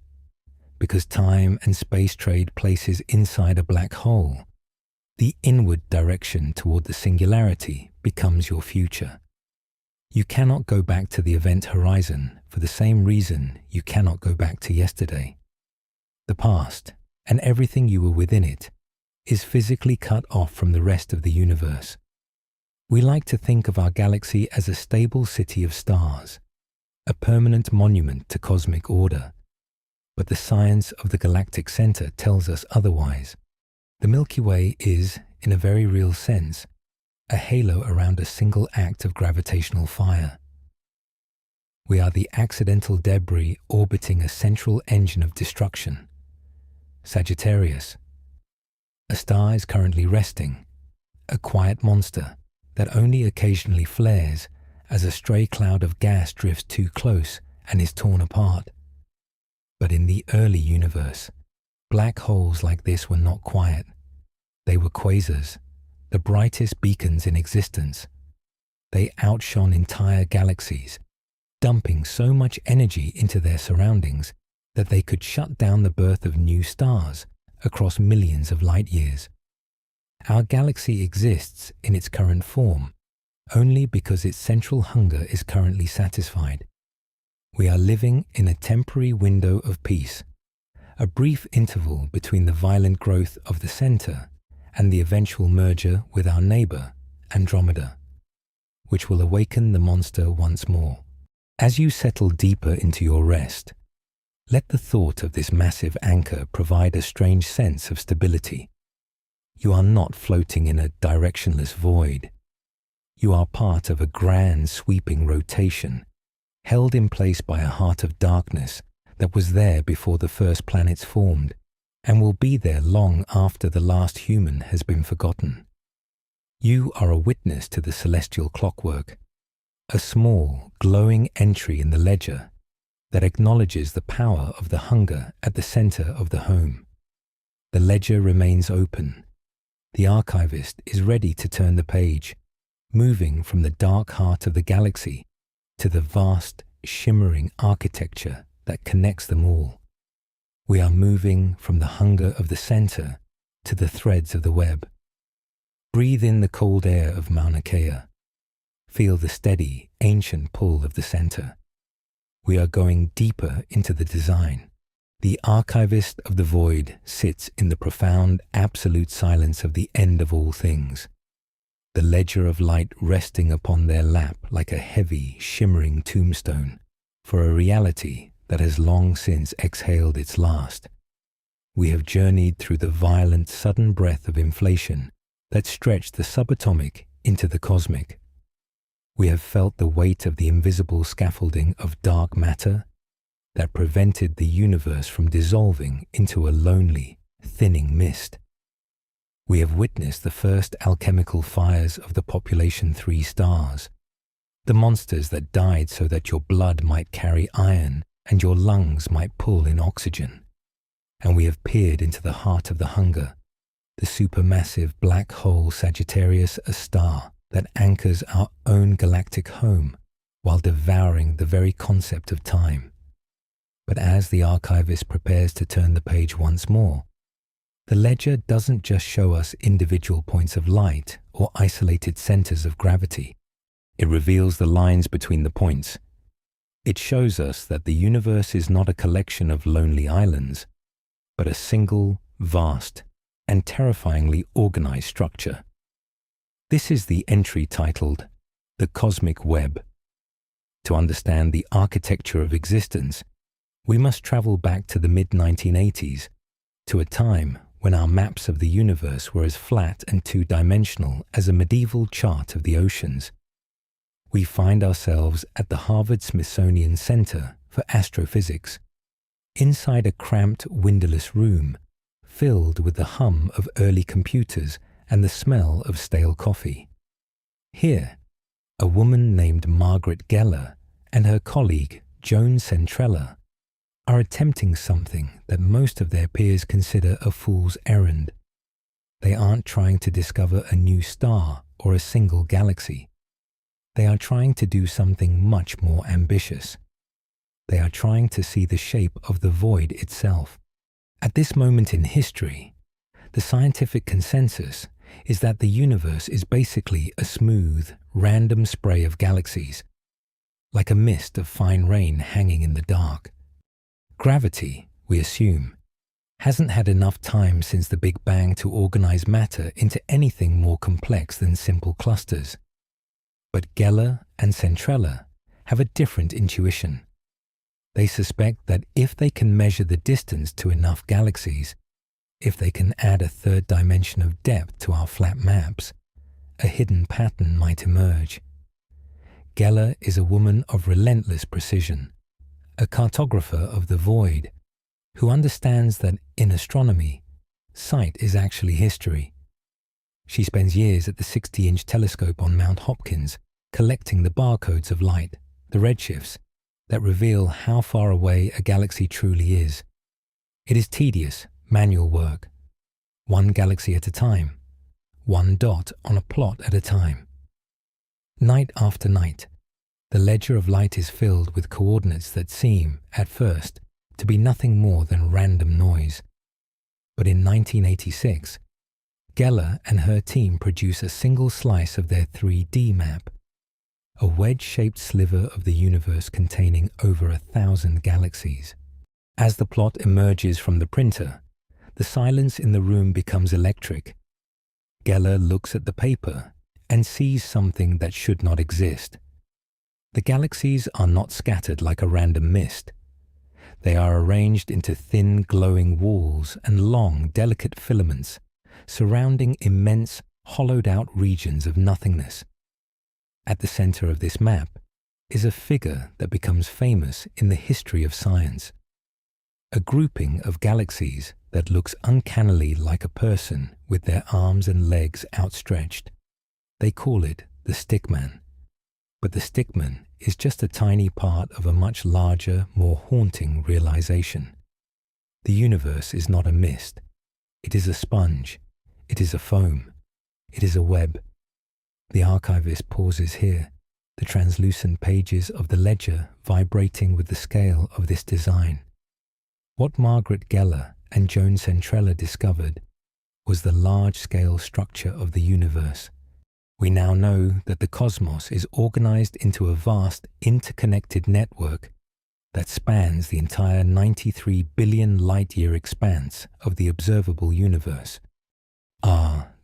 Because time and space trade places inside a black hole, the inward direction toward the singularity becomes your future. You cannot go back to the event horizon for the same reason you cannot go back to yesterday. The past, and everything you were within it, is physically cut off from the rest of the universe. We like to think of our galaxy as a stable city of stars, a permanent monument to cosmic order. But the science of the galactic center tells us otherwise. The Milky Way is, in a very real sense, a halo around a single act of gravitational fire. We are the accidental debris orbiting a central engine of destruction. Sagittarius. A star is currently resting, a quiet monster that only occasionally flares as a stray cloud of gas drifts too close and is torn apart. But in the early universe, black holes like this were not quiet. They were quasars, the brightest beacons in existence. They outshone entire galaxies, dumping so much energy into their surroundings that they could shut down the birth of new stars across millions of light years. Our galaxy exists in its current form only because its central hunger is currently satisfied. We are living in a temporary window of peace, a brief interval between the violent growth of the center and the eventual merger with our neighbor, Andromeda, which will awaken the monster once more. As you settle deeper into your rest, let the thought of this massive anchor provide a strange sense of stability. You are not floating in a directionless void. You are part of a grand sweeping rotation, held in place by a heart of darkness that was there before the first planets formed and will be there long after the last human has been forgotten. You are a witness to the celestial clockwork, a small, glowing entry in the ledger that acknowledges the power of the hunger at the center of the home. The ledger remains open. The archivist is ready to turn the page, moving from the dark heart of the galaxy to the vast, shimmering architecture that connects them all. We are moving from the hunger of the center to the threads of the web. Breathe in the cold air of Mauna Kea. Feel the steady, ancient pull of the center. We are going deeper into the design. The archivist of the void sits in the profound, absolute silence of the end of all things, the ledger of light resting upon their lap like a heavy, shimmering tombstone for a reality that has long since exhaled its last. We have journeyed through the violent, sudden breath of inflation that stretched the subatomic into the cosmic. We have felt the weight of the invisible scaffolding of dark matter that prevented the universe from dissolving into a lonely, thinning mist. We have witnessed the first alchemical fires of the population 3 stars, the monsters that died so that your blood might carry iron and your lungs might pull in oxygen. And we have peered into the heart of the hunger, the supermassive black hole Sagittarius, a star that anchors our own galactic home while devouring the very concept of time. But as the archivist prepares to turn the page once more, the ledger doesn't just show us individual points of light or isolated centers of gravity. It reveals the lines between the points. It shows us that the universe is not a collection of lonely islands, but a single, vast, and terrifyingly organized structure. This is the entry titled The Cosmic Web. To understand the architecture of existence, we must travel back to the mid-1980s, to a time when our maps of the universe were as flat and two-dimensional as a medieval chart of the oceans. We find ourselves at the Harvard-Smithsonian Center for Astrophysics, inside a cramped, windowless room filled with the hum of early computers and the smell of stale coffee. Here, a woman named Margaret Geller and her colleague Joan Centrella are attempting something that most of their peers consider a fool's errand. They aren't trying to discover a new star or a single galaxy. They are trying to do something much more ambitious. They are trying to see the shape of the void itself. At this moment in history, the scientific consensus is that the universe is basically a smooth, random spray of galaxies, like a mist of fine rain hanging in the dark. Gravity, we assume, hasn't had enough time since the Big Bang to organize matter into anything more complex than simple clusters. But Geller and Centrella have a different intuition. They suspect that if they can measure the distance to enough galaxies, if they can add a third dimension of depth to our flat maps, a hidden pattern might emerge. Geller is a woman of relentless precision, a cartographer of the void, who understands that in astronomy, sight is actually history. She spends years at the 60-inch telescope on Mount Hopkins, collecting the barcodes of light, the redshifts, that reveal how far away a galaxy truly is. It is tedious, manual work, one galaxy at a time, one dot on a plot at a time. Night after night, the ledger of light is filled with coordinates that seem, at first, to be nothing more than random noise. But in 1986, Geller and her team produce a single slice of their 3D map, a wedge-shaped sliver of the universe containing over 1,000 galaxies. As the plot emerges from the printer, the silence in the room becomes electric. Geller looks at the paper and sees something that should not exist. The galaxies are not scattered like a random mist. They are arranged into thin, glowing walls and long, delicate filaments, surrounding immense, hollowed-out regions of nothingness. At the center of this map is a figure that becomes famous in the history of science. A grouping of galaxies that looks uncannily like a person with their arms and legs outstretched. They call it the stickman. But the stickman is just a tiny part of a much larger, more haunting realization. The universe is not a mist. It is a sponge. It is a foam. It is a web. The archivist pauses here, the translucent pages of the ledger vibrating with the scale of this design. What Margaret Geller and Joan Centrella discovered was the large-scale structure of the universe. We now know that the cosmos is organized into a vast, interconnected network that spans the entire 93 billion light-year expanse of the observable universe.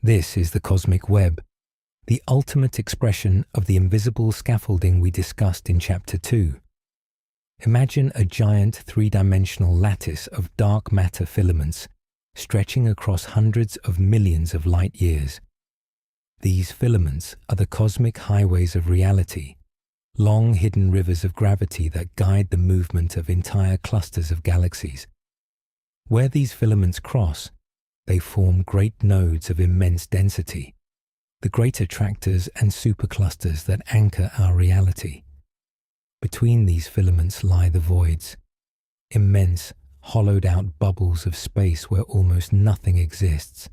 This is the cosmic web, the ultimate expression of the invisible scaffolding we discussed in Chapter 2. Imagine a giant three-dimensional lattice of dark matter filaments stretching across hundreds of millions of light years. These filaments are the cosmic highways of reality, long hidden rivers of gravity that guide the movement of entire clusters of galaxies. Where these filaments cross, they form great nodes of immense density, the great attractors and superclusters that anchor our reality. Between these filaments lie the voids, immense, hollowed-out bubbles of space where almost nothing exists,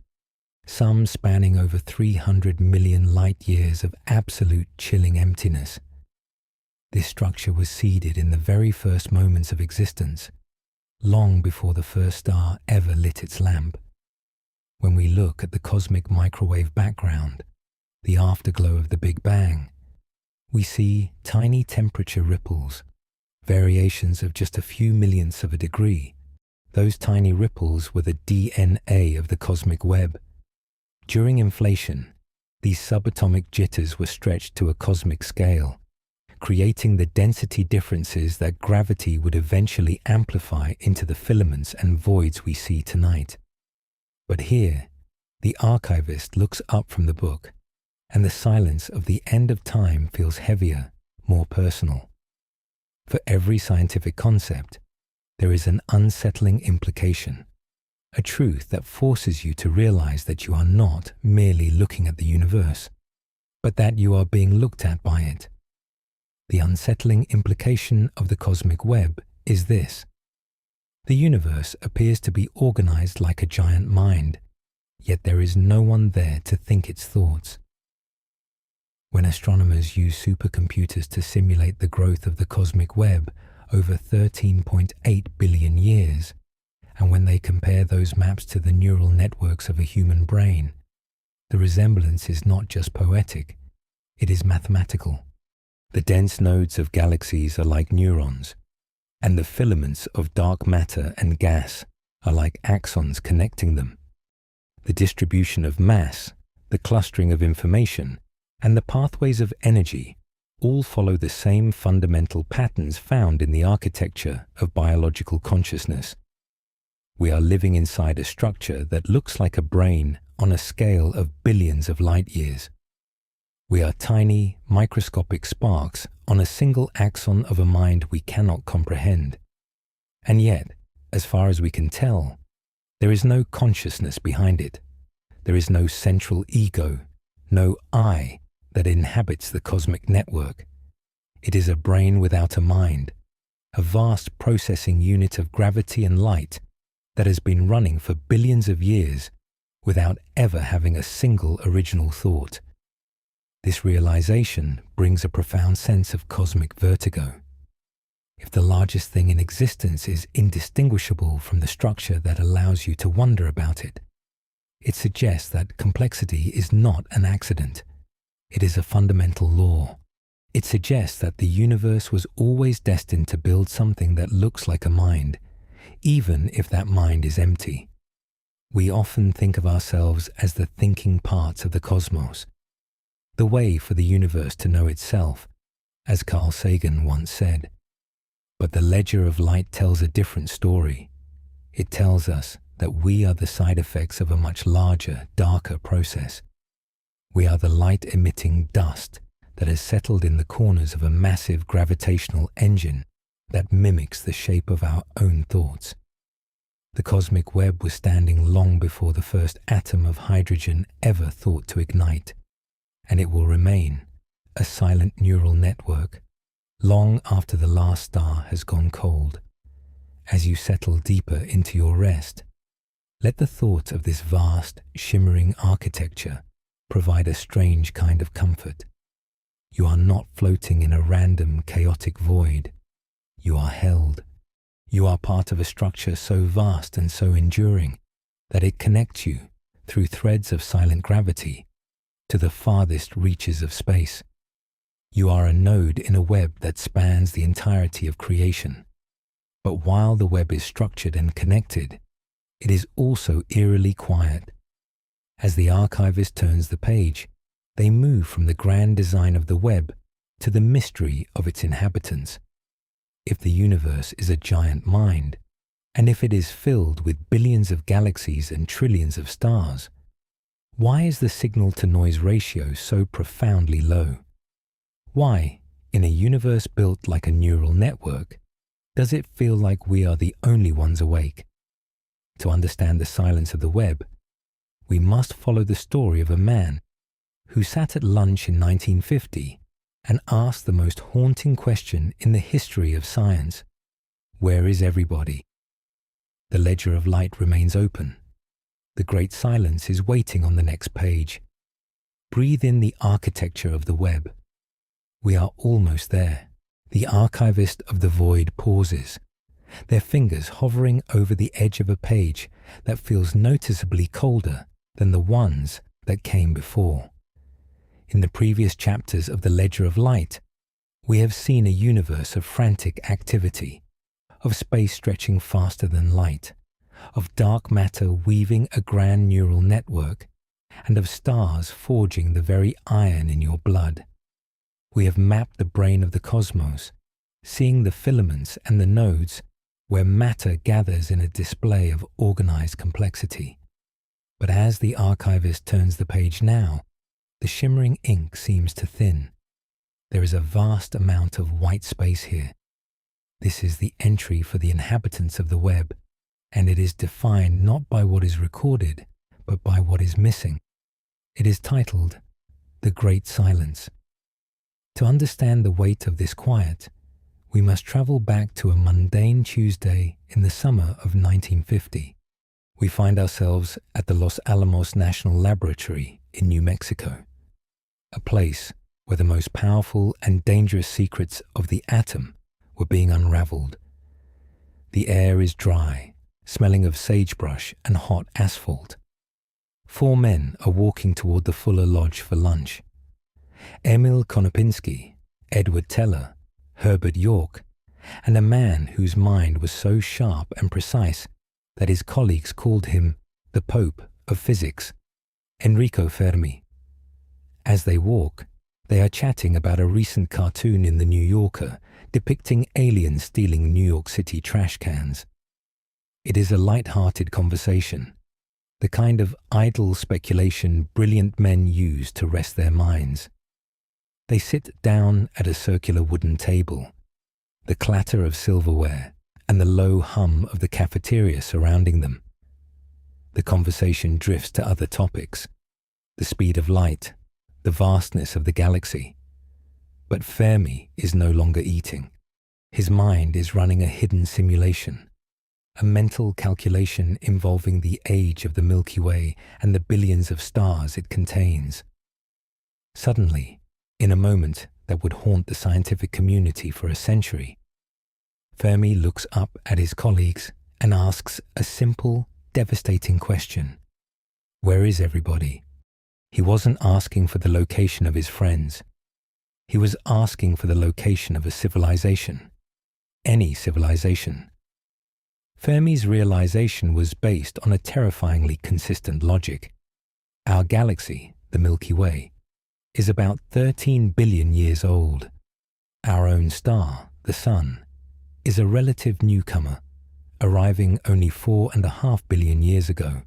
some spanning over 300 million light-years of absolute chilling emptiness. This structure was seeded in the very first moments of existence, long before the first star ever lit its lamp. When we look at the cosmic microwave background, the afterglow of the Big Bang, we see tiny temperature ripples, variations of just a few millionths of a degree. Those tiny ripples were the DNA of the cosmic web. During inflation, these subatomic jitters were stretched to a cosmic scale, creating the density differences that gravity would eventually amplify into the filaments and voids we see tonight. But here, the archivist looks up from the book, and the silence of the end of time feels heavier, more personal. For every scientific concept, there is an unsettling implication, a truth that forces you to realize that you are not merely looking at the universe, but that you are being looked at by it. The unsettling implication of the cosmic web is this: the universe appears to be organized like a giant mind, yet there is no one there to think its thoughts. When astronomers use supercomputers to simulate the growth of the cosmic web over 13.8 billion years, and when they compare those maps to the neural networks of a human brain, the resemblance is not just poetic, it is mathematical. The dense nodes of galaxies are like neurons, and the filaments of dark matter and gas are like axons connecting them. The distribution of mass, the clustering of information, and the pathways of energy all follow the same fundamental patterns found in the architecture of biological consciousness. We are living inside a structure that looks like a brain on a scale of billions of light years. We are tiny, microscopic sparks on a single axon of a mind we cannot comprehend. And yet, as far as we can tell, there is no consciousness behind it. There is no central ego, no I that inhabits the cosmic network. It is a brain without a mind, a vast processing unit of gravity and light that has been running for billions of years without ever having a single original thought. This realization brings a profound sense of cosmic vertigo. If the largest thing in existence is indistinguishable from the structure that allows you to wonder about it, it suggests that complexity is not an accident. It is a fundamental law, It suggests that the universe was always destined to build something that looks like a mind, even if that mind is empty. We often think of ourselves as the thinking parts of the cosmos, the way for the universe to know itself, as Carl Sagan once said. But the Ledger of Light tells a different story. It tells us that we are the side effects of a much larger, darker process. We are the light-emitting dust that has settled in the corners of a massive gravitational engine that mimics the shape of our own thoughts. The cosmic web was standing long before the first atom of hydrogen ever thought to ignite, and it will remain a silent neural network long after the last star has gone cold. As you settle deeper into your rest, let the thought of this vast, shimmering architecture provide a strange kind of comfort. You are not floating in a random, chaotic void. You are held. You are part of a structure so vast and so enduring that it connects you, through threads of silent gravity, to the farthest reaches of space. You are a node in a web that spans the entirety of creation. But while the web is structured and connected, it is also eerily quiet. As the archivist turns the page, they move from the grand design of the web to the mystery of its inhabitants. If the universe is a giant mind, and if it is filled with billions of galaxies and trillions of stars, why is the signal-to-noise ratio so profoundly low? Why, in a universe built like a neural network, does it feel like we are the only ones awake? To understand the silence of the web, we must follow the story of a man who sat at lunch in 1950 and asked the most haunting question in the history of science: where is everybody? The Ledger of Light remains open. The great silence is waiting on the next page. Breathe in the architecture of the web. We are almost there. The archivist of the void pauses, their fingers hovering over the edge of a page that feels noticeably colder than the ones that came before. In the previous chapters of the Ledger of Light, we have seen a universe of frantic activity, of space stretching faster than light, of dark matter weaving a grand neural network, and of stars forging the very iron in your blood. We have mapped the brain of the cosmos, seeing the filaments and the nodes where matter gathers in a display of organized complexity. But as the archivist turns the page now, the shimmering ink seems to thin. There is a vast amount of white space here. This is the entry for the inhabitants of the web, and it is defined not by what is recorded, but by what is missing. It is titled The Great Silence. To understand the weight of this quiet, we must travel back to a mundane Tuesday in the summer of 1950. We find ourselves at the Los Alamos National Laboratory in New Mexico, a place where the most powerful and dangerous secrets of the atom were being unraveled. The air is dry, smelling of sagebrush and hot asphalt. 4 men are walking toward the Fuller Lodge for lunch. Emil Konopinski, Edward Teller, Herbert York, and a man whose mind was so sharp and precise that his colleagues called him the Pope of Physics, Enrico Fermi. As they walk, they are chatting about a recent cartoon in The New Yorker depicting aliens stealing New York City trash cans. It is a light-hearted conversation, the kind of idle speculation brilliant men use to rest their minds. They sit down at a circular wooden table, the clatter of silverware and the low hum of the cafeteria surrounding them. The conversation drifts to other topics, the speed of light, the vastness of the galaxy. But Fermi is no longer eating. His mind is running a hidden simulation, a mental calculation involving the age of the Milky Way and the billions of stars it contains. Suddenly, in a moment that would haunt the scientific community for a century, Fermi looks up at his colleagues and asks a simple, devastating question. Where is everybody? He wasn't asking for the location of his friends. He was asking for the location of a civilization, any civilization. Fermi's realization was based on a terrifyingly consistent logic. Our galaxy, the Milky Way, is about 13 billion years old. Our own star, the Sun, is a relative newcomer, arriving only 4.5 billion years ago.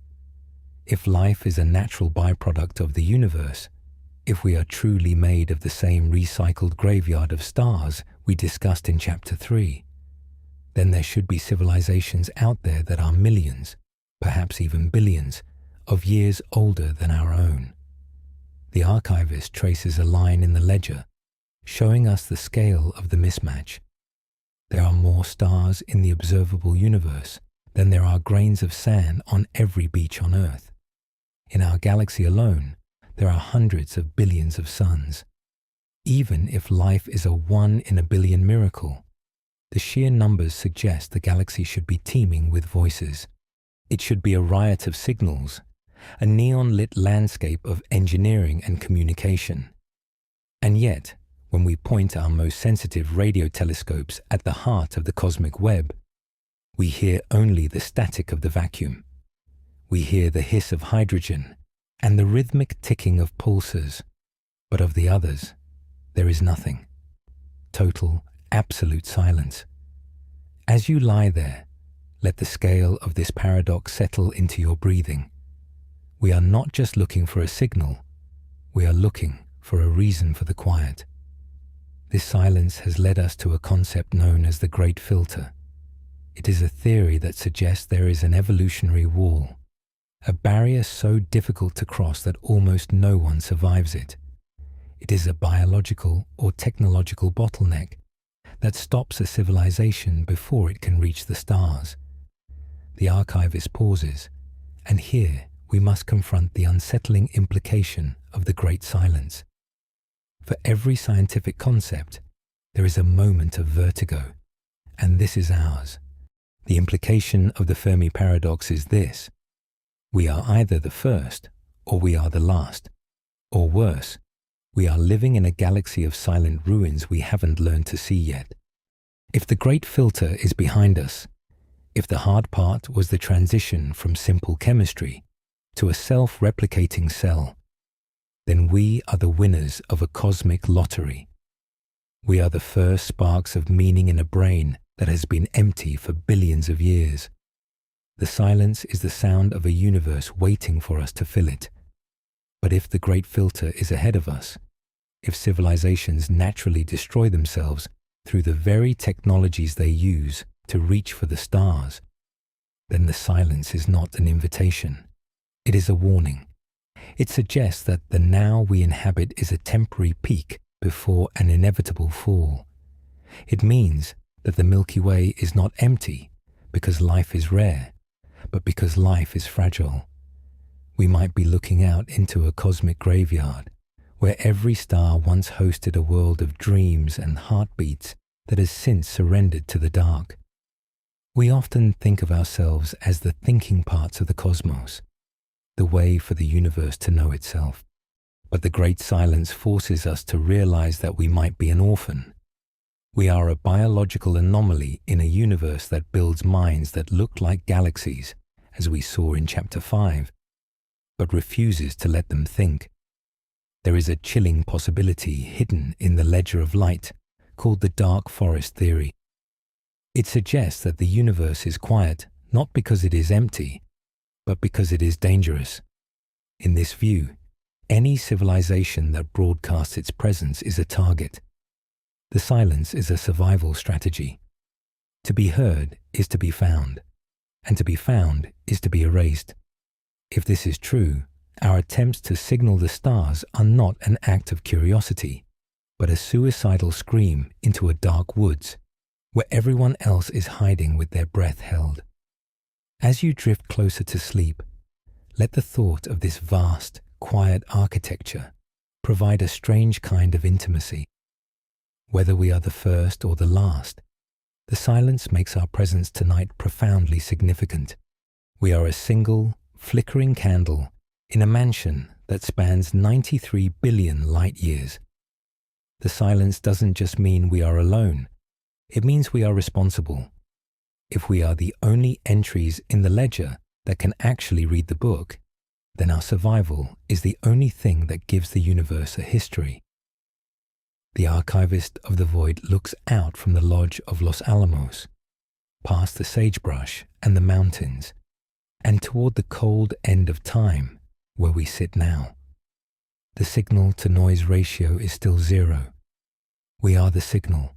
If life is a natural byproduct of the universe, if we are truly made of the same recycled graveyard of stars we discussed in Chapter 3, then there should be civilizations out there that are millions, perhaps even billions, of years older than our own. The archivist traces a line in the ledger, showing us the scale of the mismatch. There are more stars in the observable universe than there are grains of sand on every beach on Earth. In our galaxy alone, there are hundreds of billions of suns. Even if life is a 1 in a billion miracle, the sheer numbers suggest the galaxy should be teeming with voices. It should be a riot of signals, a neon-lit landscape of engineering and communication. And yet, when we point our most sensitive radio telescopes at the heart of the cosmic web, we hear only the static of the vacuum. We hear the hiss of hydrogen and the rhythmic ticking of pulsars, but of the others, there is nothing. Total, absolute silence. As you lie there, let the scale of this paradox settle into your breathing. We are not just looking for a signal, we are looking for a reason for the quiet. This silence has led us to a concept known as the Great Filter. It is a theory that suggests there is an evolutionary wall, a barrier so difficult to cross that almost no one survives it. It is a biological or technological bottleneck that stops a civilization before it can reach the stars. The archivist pauses, and here we must confront the unsettling implication of the Great Silence. For every scientific concept, there is a moment of vertigo, and this is ours. The implication of the Fermi paradox is this: we are either the first or we are the last. Or worse, we are living in a galaxy of silent ruins we haven't learned to see yet. If the Great Filter is behind us, if the hard part was the transition from simple chemistry to a self-replicating cell, then we are the winners of a cosmic lottery. We are the first sparks of meaning in a brain that has been empty for billions of years. The silence is the sound of a universe waiting for us to fill it. But if the Great Filter is ahead of us, if civilizations naturally destroy themselves through the very technologies they use to reach for the stars, then the silence is not an invitation. It is a warning. It suggests that the now we inhabit is a temporary peak before an inevitable fall. It means that the Milky Way is not empty because life is rare, but because life is fragile. We might be looking out into a cosmic graveyard where every star once hosted a world of dreams and heartbeats that has since surrendered to the dark. We often think of ourselves as the thinking parts of the cosmos, the way for the universe to know itself. But the Great Silence forces us to realize that we might be an orphan. We are a biological anomaly in a universe that builds minds that look like galaxies, as we saw in Chapter 5, but refuses to let them think. There is a chilling possibility hidden in the ledger of light called the dark forest theory. It suggests that the universe is quiet not because it is empty, but because it is dangerous. In this view, any civilization that broadcasts its presence is a target. The silence is a survival strategy. To be heard is to be found, and to be found is to be erased. If this is true, our attempts to signal the stars are not an act of curiosity, but a suicidal scream into a dark woods, where everyone else is hiding with their breath held. As you drift closer to sleep, let the thought of this vast, quiet architecture provide a strange kind of intimacy. Whether we are the first or the last, the silence makes our presence tonight profoundly significant. We are a single, flickering candle in a mansion that spans 93 billion light years. The silence doesn't just mean we are alone. It means we are responsible. If we are the only entries in the ledger that can actually read the book, then our survival is the only thing that gives the universe a history. The archivist of the void looks out from the lodge of Los Alamos, past the sagebrush and the mountains, and toward the cold end of time where we sit now. The signal-to-noise ratio is still 0. We are the signal.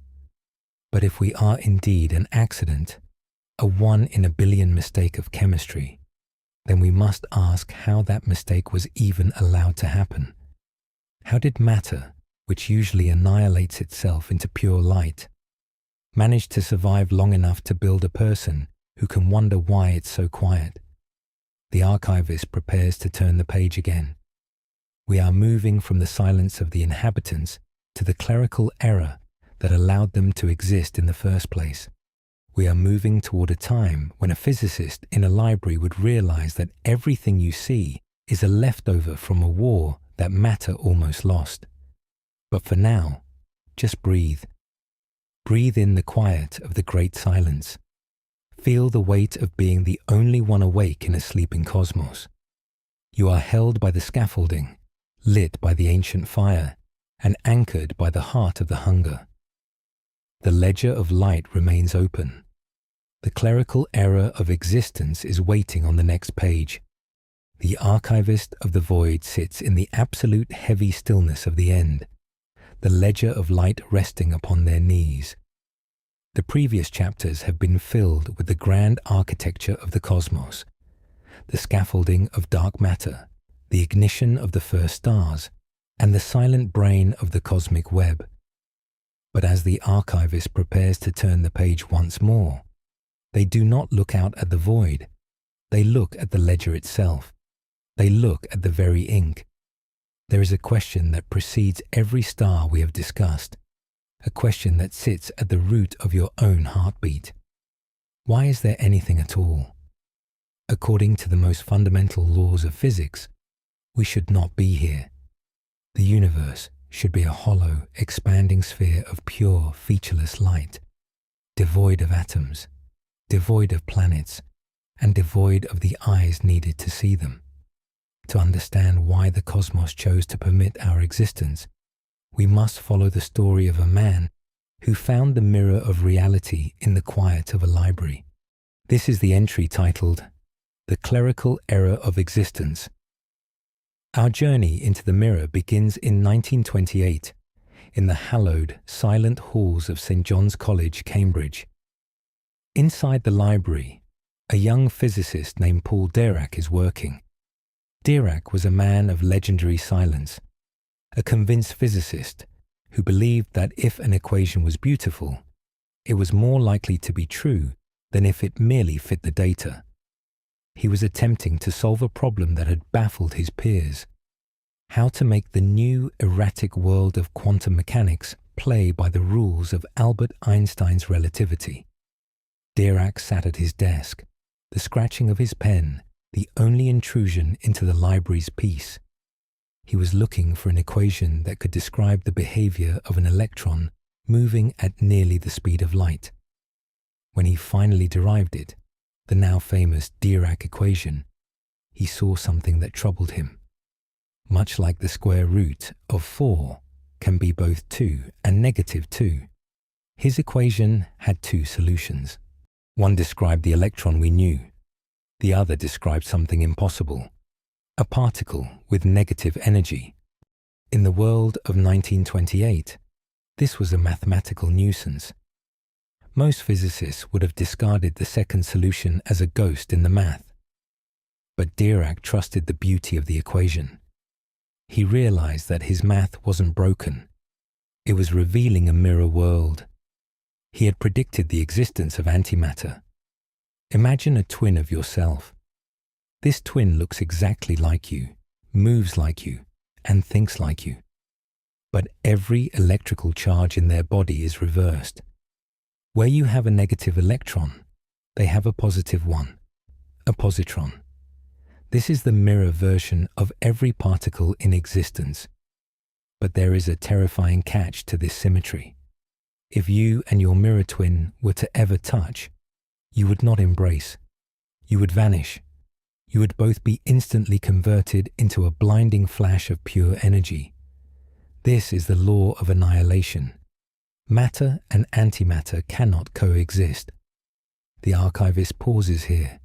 But if we are indeed an accident, a 1 in a billion mistake of chemistry, then we must ask how that mistake was even allowed to happen. How did matter, which usually annihilates itself into pure light, manage to survive long enough to build a person who can wonder why it's so quiet? The archivist prepares to turn the page again. We are moving from the silence of the inhabitants to the clerical error that allowed them to exist in the first place. We are moving toward a time when a physicist in a library would realize that everything you see is a leftover from a war that matter almost lost. But for now, just breathe. Breathe in the quiet of the great silence. Feel the weight of being the only one awake in a sleeping cosmos. You are held by the scaffolding, lit by the ancient fire, and anchored by the heart of the hunger. The ledger of light remains open. The clerical error of existence is waiting on the next page. The archivist of the void sits in the absolute heavy stillness of the end, the ledger of light resting upon their knees. The previous chapters have been filled with the grand architecture of the cosmos, the scaffolding of dark matter, the ignition of the first stars, and the silent brain of the cosmic web. But as the archivist prepares to turn the page once more, they do not look out at the void. They look at the ledger itself. They look at the very ink. There is a question that precedes every star we have discussed, a question that sits at the root of your own heartbeat. Why is there anything at all? According to the most fundamental laws of physics, we should not be here. The universe should be a hollow, expanding sphere of pure, featureless light, devoid of atoms, devoid of planets, and devoid of the eyes needed to see them. To understand why the cosmos chose to permit our existence, we must follow the story of a man who found the mirror of reality in the quiet of a library. This is the entry titled, "The Clerical Error of Existence." Our journey into the mirror begins in 1928, in the hallowed, silent halls of St. John's College, Cambridge. Inside the library, a young physicist named Paul Dirac is working. Dirac was a man of legendary silence, a convinced physicist who believed that if an equation was beautiful, it was more likely to be true than if it merely fit the data. He was attempting to solve a problem that had baffled his peers: how to make the new erratic world of quantum mechanics play by the rules of Albert Einstein's relativity. Dirac sat at his desk, the scratching of his pen the only intrusion into the library's peace. He was looking for an equation that could describe the behavior of an electron moving at nearly the speed of light. When he finally derived it, the now famous Dirac equation, he saw something that troubled him. Much like the square root of 4 can be both 2 and -2, his equation had two solutions. One described the electron we knew. The other described something impossible, a particle with negative energy. In the world of 1928, this was a mathematical nuisance. Most physicists would have discarded the second solution as a ghost in the math. But Dirac trusted the beauty of the equation. He realized that his math wasn't broken. It was revealing a mirror world. He had predicted the existence of antimatter. Imagine a twin of yourself. This twin looks exactly like you, moves like you, and thinks like you. But every electrical charge in their body is reversed. Where you have a negative electron, they have a positive one, a positron. This is the mirror version of every particle in existence. But there is a terrifying catch to this symmetry. If you and your mirror twin were to ever touch, you would not embrace. You would vanish. You would both be instantly converted into a blinding flash of pure energy. This is the law of annihilation. Matter and antimatter cannot coexist. The archivist pauses here,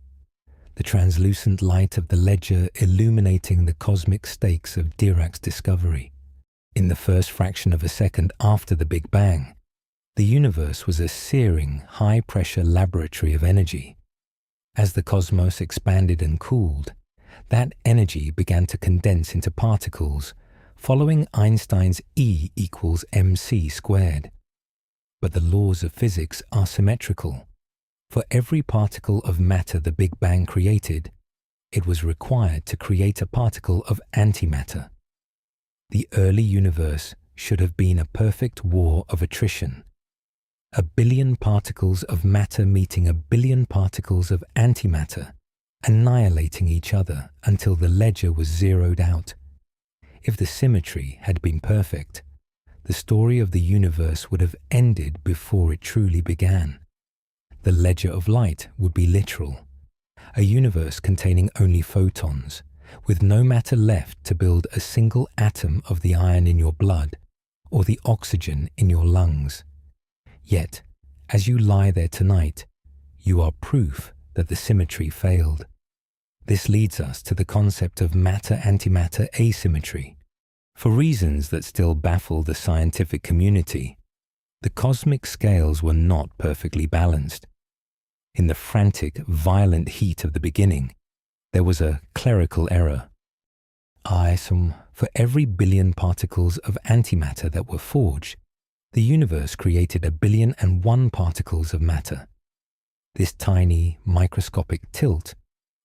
the translucent light of the ledger illuminating the cosmic stakes of Dirac's discovery. In the first fraction of a second after the Big Bang, the universe was a searing, high-pressure laboratory of energy. As the cosmos expanded and cooled, that energy began to condense into particles, following Einstein's E equals mc squared. But the laws of physics are symmetrical. For every particle of matter the Big Bang created, it was required to create a particle of antimatter. The early universe should have been a perfect war of attrition. A billion particles of matter meeting a billion particles of antimatter, annihilating each other until the ledger was zeroed out. If the symmetry had been perfect, the story of the universe would have ended before it truly began. The ledger of light would be literal, a universe containing only photons, with no matter left to build a single atom of the iron in your blood or the oxygen in your lungs. Yet, as you lie there tonight, you are proof that the symmetry failed. This leads us to the concept of matter-antimatter asymmetry. For reasons that still baffle the scientific community, the cosmic scales were not perfectly balanced. In the frantic, violent heat of the beginning, there was a clerical error. For every billion particles of antimatter that were forged, the universe created 1,000,001 particles of matter. This tiny, microscopic tilt,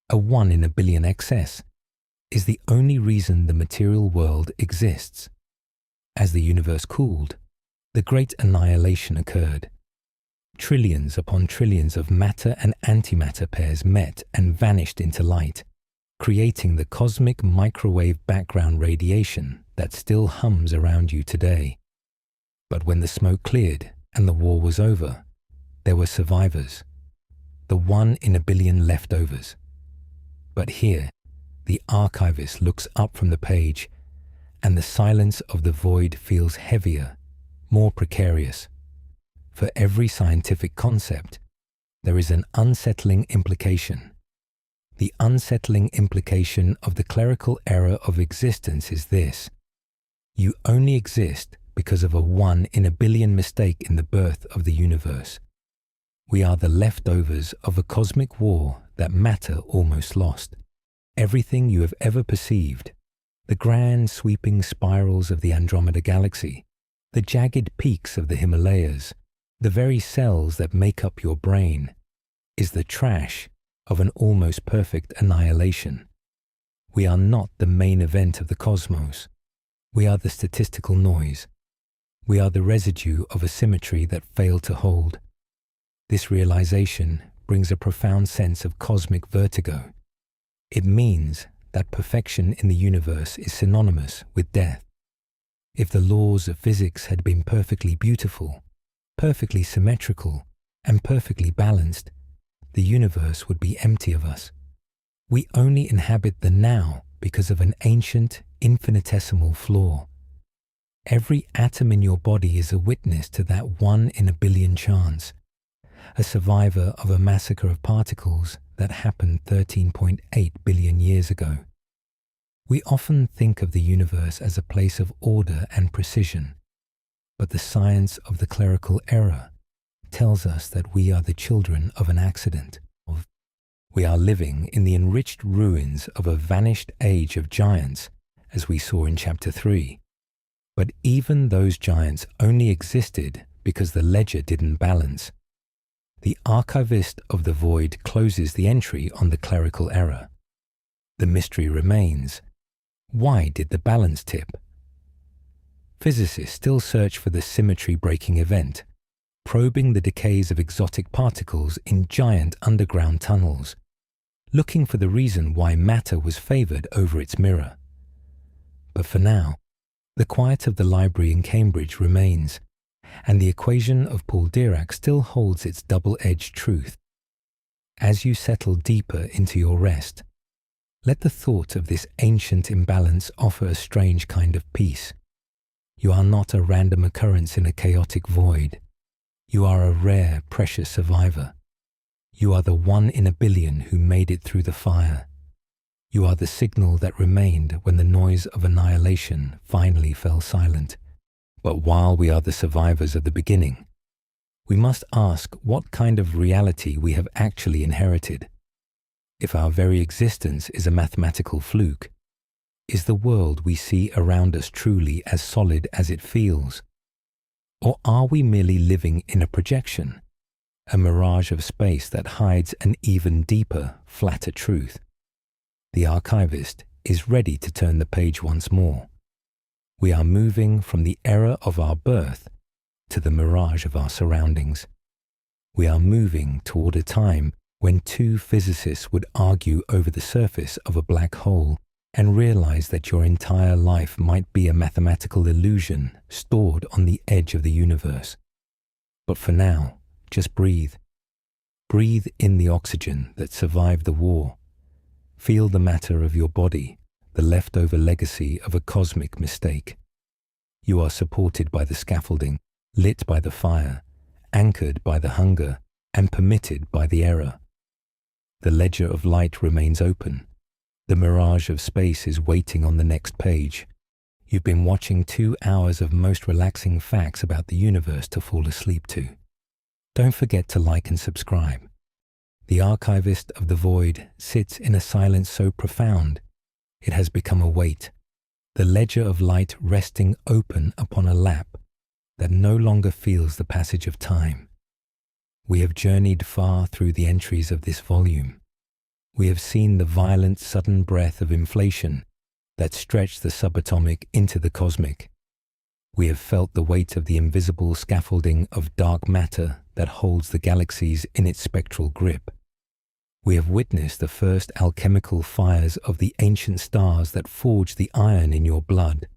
a 1 in a billion excess, is the only reason the material world exists. As the universe cooled, the great annihilation occurred. Trillions upon trillions of matter and antimatter pairs met and vanished into light, creating the cosmic microwave background radiation that still hums around you today. But when the smoke cleared and the war was over, there were survivors, the 1 in a billion leftovers. But here, the archivist looks up from the page, and the silence of the void feels heavier, more precarious. For every scientific concept, there is an unsettling implication. The unsettling implication of the clerical error of existence is this: you only exist because of a 1 in a billion mistake in the birth of the universe. We are the leftovers of a cosmic war that matter almost lost. Everything you have ever perceived, the grand sweeping spirals of the Andromeda Galaxy, the jagged peaks of the Himalayas, the very cells that make up your brain, is the trash of an almost perfect annihilation. We are not the main event of the cosmos. We are the statistical noise. We are the residue of a symmetry that failed to hold. This realization brings a profound sense of cosmic vertigo. It means that perfection in the universe is synonymous with death. If the laws of physics had been perfectly beautiful, perfectly symmetrical, and perfectly balanced, the universe would be empty of us. We only inhabit the now because of an ancient, infinitesimal flaw. Every atom in your body is a witness to that 1 in a billion chance, a survivor of a massacre of particles that happened 13.8 billion years ago. We often think of the universe as a place of order and precision, but the science of the clerical error tells us that we are the children of an accident. We are living in the enriched ruins of a vanished age of giants, as we saw in Chapter 3. But even those giants only existed because the ledger didn't balance. The archivist of the void closes the entry on the clerical error. The mystery remains. Why did the balance tip? Physicists still search for the symmetry-breaking event, probing the decays of exotic particles in giant underground tunnels, looking for the reason why matter was favored over its mirror. But for now, The quiet of the library in Cambridge remains, and the equation of Paul Dirac still holds its double-edged truth. As you settle deeper into your rest, let the thought of this ancient imbalance offer a strange kind of peace. You are not a random occurrence in a chaotic void. You are a rare, precious survivor. You are the 1 in a billion who made it through the fire. You are the signal that remained when the noise of annihilation finally fell silent. But while we are the survivors of the beginning, we must ask what kind of reality we have actually inherited. If our very existence is a mathematical fluke, is the world we see around us truly as solid as it feels? Or are we merely living in a projection, a mirage of space that hides an even deeper, flatter truth? The archivist is ready to turn the page once more. We are moving from the era of our birth to the mirage of our surroundings. We are moving toward a time when 2 physicists would argue over the surface of a black hole and realize that your entire life might be a mathematical illusion stored on the edge of the universe. But for now, just breathe. Breathe in the oxygen that survived the war. Feel the matter of your body, the leftover legacy of a cosmic mistake. You are supported by the scaffolding, lit by the fire, anchored by the hunger, and permitted by the error. The ledger of light remains open. The mirage of space is waiting on the next page. You've been watching 2 hours of most relaxing facts about the universe to fall asleep to. Don't forget to like and subscribe. The archivist of the void sits in a silence so profound, it has become a weight, the ledger of light resting open upon a lap that no longer feels the passage of time. We have journeyed far through the entries of this volume. We have seen the violent, sudden breath of inflation that stretched the subatomic into the cosmic. We have felt the weight of the invisible scaffolding of dark matter that holds the galaxies in its spectral grip. We have witnessed the first alchemical fires of the ancient stars that forged the iron in your blood.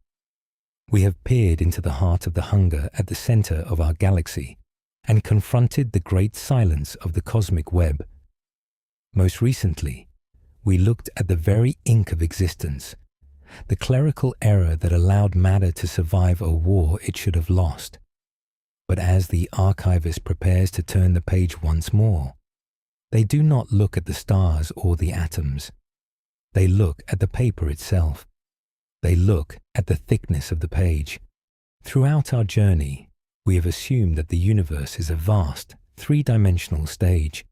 We have peered into the heart of the hunger at the center of our galaxy and confronted the great silence of the cosmic web. Most recently, we looked at the very ink of existence, the clerical error that allowed matter to survive a war it should have lost. But as the archivist prepares to turn the page once more, they do not look at the stars or the atoms. They look at the paper itself. They look at the thickness of the page. Throughout our journey, we have assumed that the universe is a vast, 3-dimensional stage,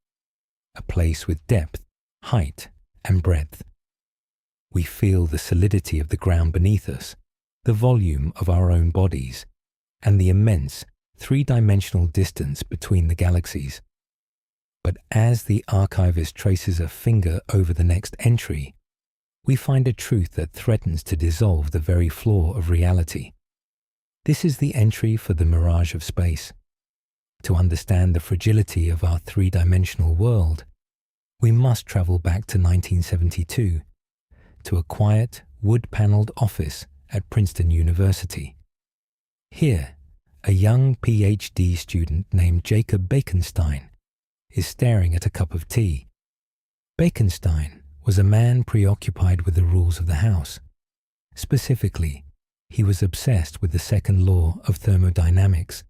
a place with depth, height, and breadth. We feel the solidity of the ground beneath us, the volume of our own bodies, and the immense, 3-dimensional distance between the galaxies. But as the archivist traces a finger over the next entry, we find a truth that threatens to dissolve the very floor of reality. This is the entry for the mirage of space. To understand the fragility of our 3-dimensional world, we must travel back to 1972, to a quiet, wood-paneled office at Princeton University. Here, a young PhD student named Jacob Bekenstein is staring at a cup of tea. Bekenstein was a man preoccupied with the rules of the house. Specifically, he was obsessed with the second law of thermodynamics,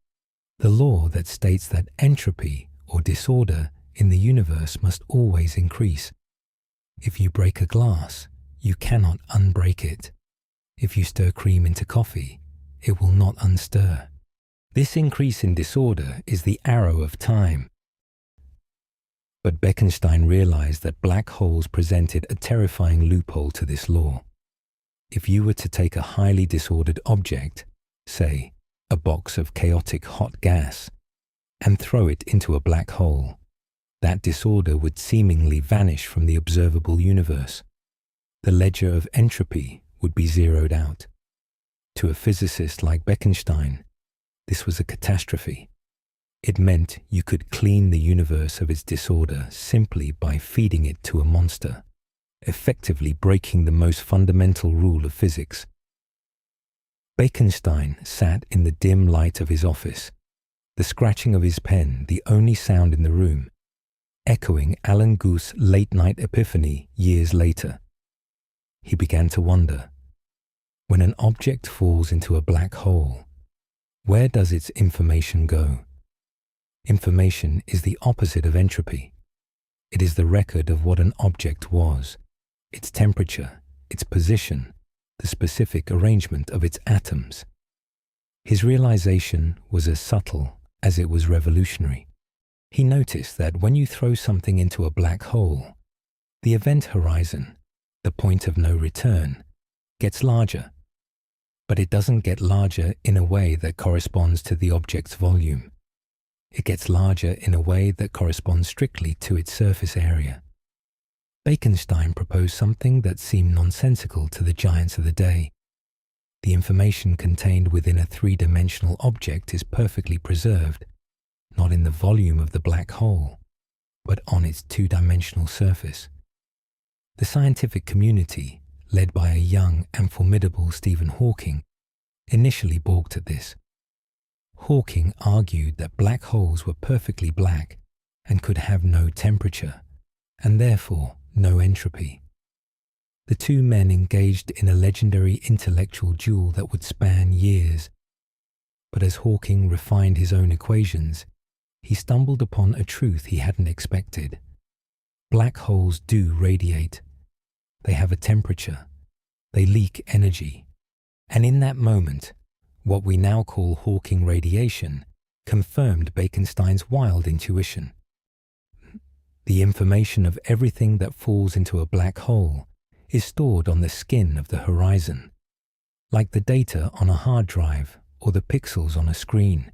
the law that states that entropy or disorder in the universe must always increase. If you break a glass, you cannot unbreak it. If you stir cream into coffee, it will not unstir. This increase in disorder is the arrow of time. But Bekenstein realized that black holes presented a terrifying loophole to this law. If you were to take a highly disordered object, say, a box of chaotic hot gas, and throw it into a black hole, that disorder would seemingly vanish from the observable universe. The ledger of entropy would be zeroed out. To a physicist like Bekenstein, this was a catastrophe. It meant you could clean the universe of its disorder simply by feeding it to a monster, effectively breaking the most fundamental rule of physics. Bekenstein sat in the dim light of his office, the scratching of his pen the only sound in the room, echoing Alan Guth's late-night epiphany years later. He began to wonder, when an object falls into a black hole, where does its information go? Information is the opposite of entropy. It is the record of what an object was, its temperature, its position, the specific arrangement of its atoms. His realization was as subtle as it was revolutionary. He noticed that when you throw something into a black hole, the event horizon, the point of no return, gets larger. But it doesn't get larger in a way that corresponds to the object's volume. It gets larger in a way that corresponds strictly to its surface area. Bekenstein proposed something that seemed nonsensical to the giants of the day. The information contained within a three-dimensional object is perfectly preserved, not in the volume of the black hole, but on its two-dimensional surface. The scientific community, led by a young and formidable Stephen Hawking, initially balked at this. Hawking argued that black holes were perfectly black and could have no temperature, and therefore no entropy. The two men engaged in a legendary intellectual duel that would span years. But as Hawking refined his own equations, he stumbled upon a truth he hadn't expected. Black holes do radiate. They have a temperature. They leak energy. And in that moment, what we now call Hawking radiation confirmed Bekenstein's wild intuition. The information of everything that falls into a black hole is stored on the skin of the horizon, like the data on a hard drive or the pixels on a screen.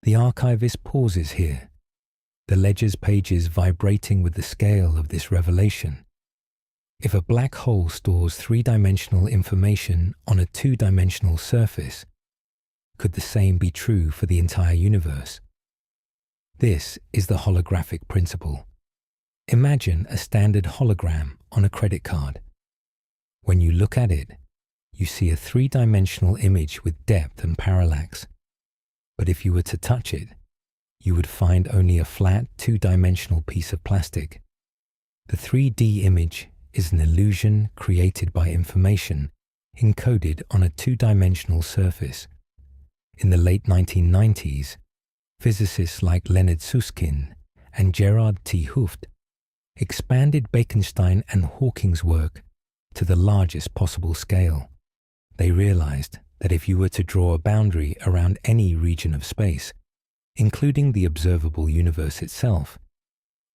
The archivist pauses here, the ledger's pages vibrating with the scale of this revelation. If a black hole stores three-dimensional information on a two-dimensional surface, could the same be true for the entire universe? This is the holographic principle. Imagine a standard hologram on a credit card. When you look at it, you see a three-dimensional image with depth and parallax. But if you were to touch it, you would find only a flat two-dimensional piece of plastic. The 3D image is an illusion created by information encoded on a two-dimensional surface. In the late 1990s, physicists like Leonard Susskind and Gerard T. Hooft expanded Bekenstein and Hawking's work to the largest possible scale. They realized that if you were to draw a boundary around any region of space, including the observable universe itself,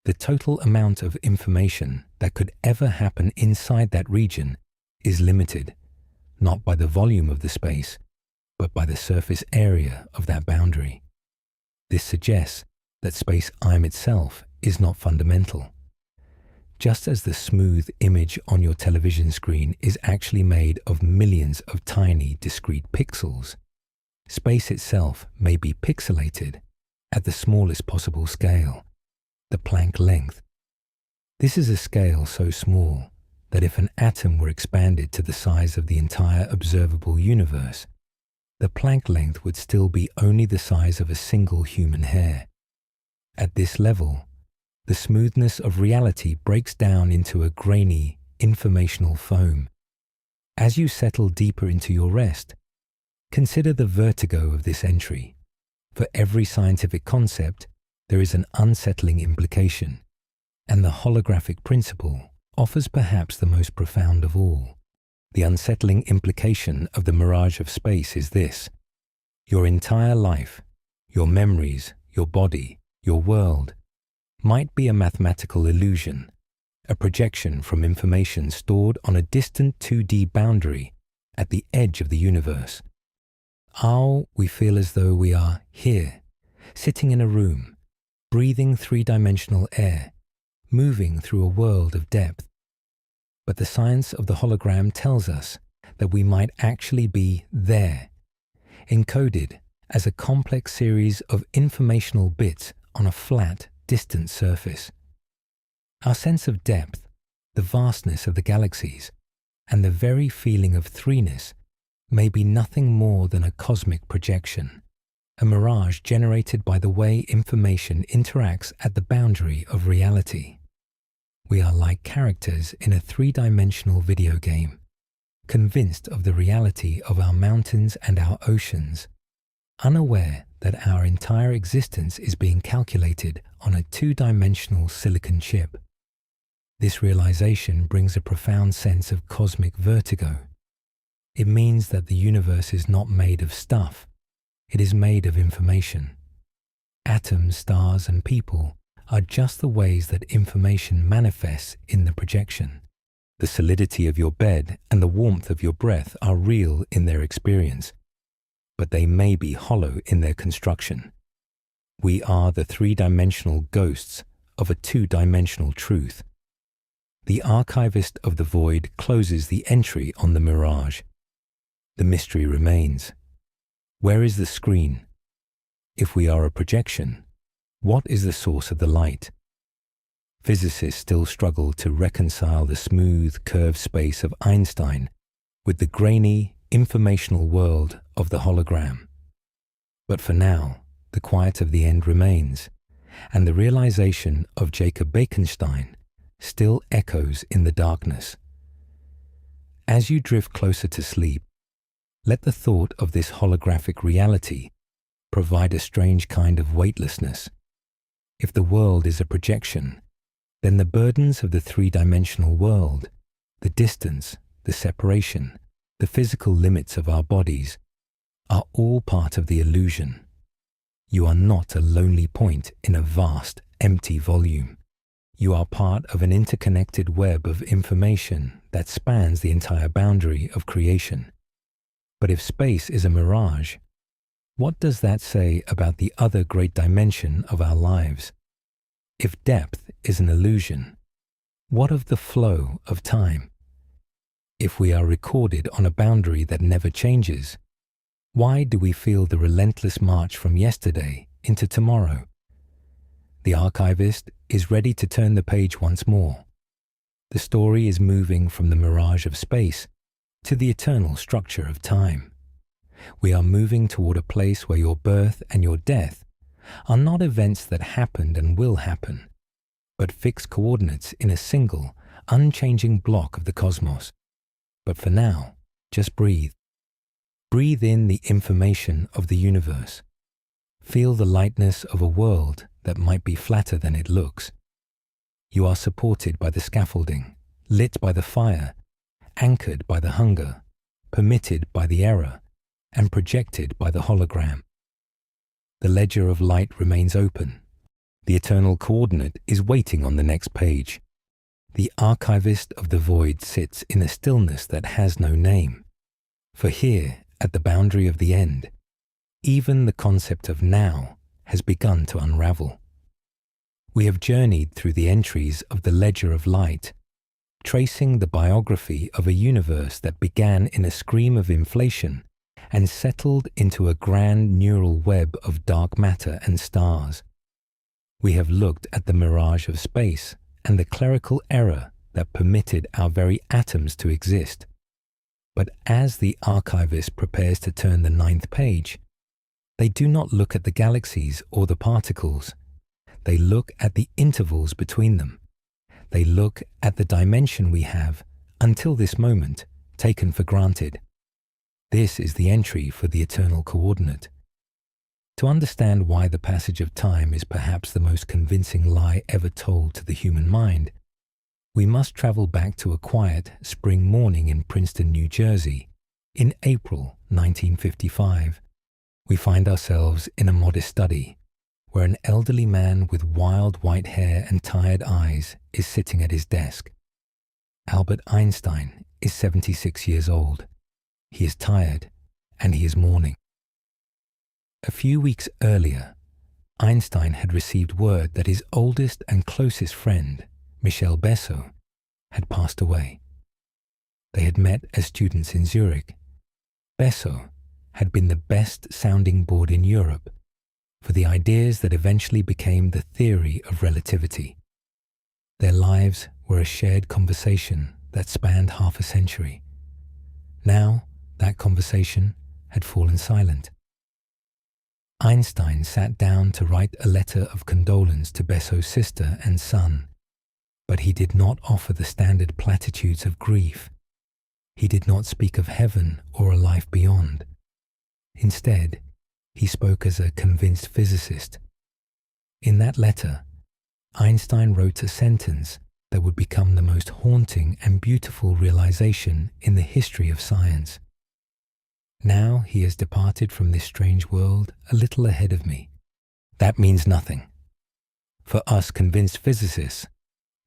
the total amount of information that could ever happen inside that region is limited, not by the volume of the space, but by the surface area of that boundary. This suggests that space-time itself is not fundamental. Just as the smooth image on your television screen is actually made of millions of tiny, discrete pixels, space itself may be pixelated at the smallest possible scale, the Planck length. This is a scale so small that if an atom were expanded to the size of the entire observable universe, the Planck length would still be only the size of a single human hair. At this level, the smoothness of reality breaks down into a grainy, informational foam. As you settle deeper into your rest, consider the vertigo of this entry. For every scientific concept, there is an unsettling implication, and the holographic principle offers perhaps the most profound of all. The unsettling implication of the mirage of space is this: your entire life, your memories, your body, your world, might be a mathematical illusion, a projection from information stored on a distant 2D boundary at the edge of the universe. We feel as though we are here, sitting in a room, breathing three-dimensional air, moving through a world of depth. But the science of the hologram tells us that we might actually be there, encoded as a complex series of informational bits on a flat, distant surface. Our sense of depth, the vastness of the galaxies, and the very feeling of threeness may be nothing more than a cosmic projection, a mirage generated by the way information interacts at the boundary of reality. We are like characters in a three-dimensional video game, convinced of the reality of our mountains and our oceans, unaware that our entire existence is being calculated on a two-dimensional silicon chip. This realization brings a profound sense of cosmic vertigo. It means that the universe is not made of stuff, it is made of information. Atoms, stars, and people are just the ways that information manifests in the projection. The solidity of your bed and the warmth of your breath are real in their experience, but they may be hollow in their construction. We are the three-dimensional ghosts of a two-dimensional truth. The archivist of the void closes the entry on the mirage. The mystery remains. Where is the screen? If we are a projection, what is the source of the light? Physicists still struggle to reconcile the smooth, curved space of Einstein with the grainy, informational world of the hologram. But for now, the quiet of the end remains, and the realization of Jacob Bekenstein still echoes in the darkness. As you drift closer to sleep, let the thought of this holographic reality provide a strange kind of weightlessness. If the world is a projection, then the burdens of the three-dimensional world, the distance, the separation, the physical limits of our bodies, are all part of the illusion. You are not a lonely point in a vast, empty volume. You are part of an interconnected web of information that spans the entire boundary of creation. But if space is a mirage, what does that say about the other great dimension of our lives? If depth is an illusion, what of the flow of time? If we are recorded on a boundary that never changes, why do we feel the relentless march from yesterday into tomorrow? The archivist is ready to turn the page once more. The story is moving from the mirage of space to the eternal structure of time. We are moving toward a place where your birth and your death are not events that happened and will happen, but fixed coordinates in a single, unchanging block of the cosmos. But for now, just breathe. Breathe in the information of the universe. Feel the lightness of a world that might be flatter than it looks. You are supported by the scaffolding, lit by the fire, anchored by the hunger, permitted by the error, and projected by the hologram. The ledger of light remains open. The eternal coordinate is waiting on the next page. The archivist of the void sits in a stillness that has no name. For here, at the boundary of the end, even the concept of now has begun to unravel. We have journeyed through the entries of the ledger of light, tracing the biography of a universe that began in a scream of inflation and settled into a grand neural web of dark matter and stars. We have looked at the mirage of space and the clerical error that permitted our very atoms to exist. But as the archivist prepares to turn the 9th page, they do not look at the galaxies or the particles. They look at the intervals between them. They look at the dimension we have, until this moment, taken for granted. This is the entry for the eternal coordinate. To understand why the passage of time is perhaps the most convincing lie ever told to the human mind, we must travel back to a quiet spring morning in Princeton, New Jersey, in April 1955. We find ourselves in a modest study, where an elderly man with wild white hair and tired eyes is sitting at his desk. Albert Einstein is 76 years old. He is tired, and he is mourning. A few weeks earlier, Einstein had received word that his oldest and closest friend, Michel Besso, had passed away. They had met as students in Zurich. Besso had been the best sounding board in Europe for the ideas that eventually became the theory of relativity. Their lives were a shared conversation that spanned half a century. Now, That conversation had fallen silent. Einstein sat down to write a letter of condolence to Besso's sister and son, but he did not offer the standard platitudes of grief. He did not speak of heaven or a life beyond. Instead, he spoke as a convinced physicist. In that letter, Einstein wrote a sentence that would become the most haunting and beautiful realization in the history of science. Now he has departed from this strange world a little ahead of me. That means nothing. For us convinced physicists,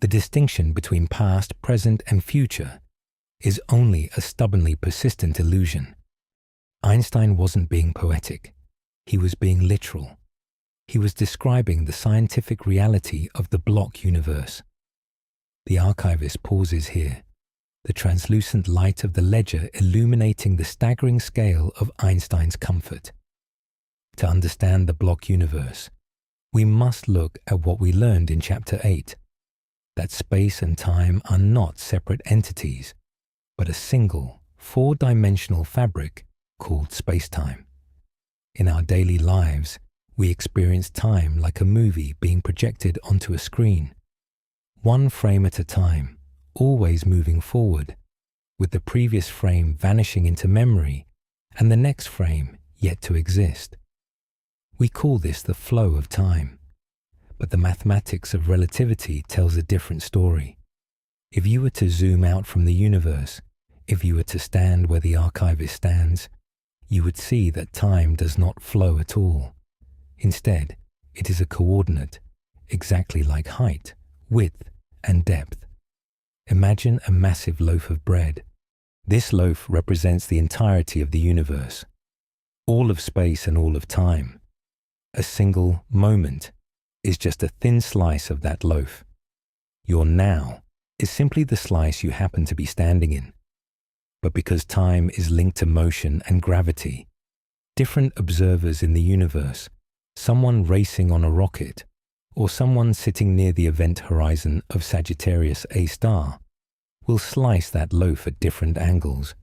the distinction between past, present, and future is only a stubbornly persistent illusion. Einstein wasn't being poetic. He was being literal. He was describing the scientific reality of the block universe. The archivist pauses here, the translucent light of the ledger illuminating the staggering scale of Einstein's comfort. To understand the block universe, we must look at what we learned in Chapter 8, that space and time are not separate entities, but a single, four-dimensional fabric called space-time. In our daily lives, we experience time like a movie being projected onto a screen, one frame at a time, always moving forward, with the previous frame vanishing into memory and the next frame yet to exist. We call this the flow of time, but the mathematics of relativity tells a different story. If you were to zoom out from the universe, if you were to stand where the archivist stands, you would see that time does not flow at all. Instead, it is a coordinate, exactly like height, width, and depth. Imagine a massive loaf of bread. This loaf represents the entirety of the universe, all of space and all of time. A single moment is just a thin slice of that loaf. Your now is simply the slice you happen to be standing in. But because time is linked to motion and gravity, different observers in the universe, someone racing on a rocket, or someone sitting near the event horizon of Sagittarius A star, will slice that loaf at different angles.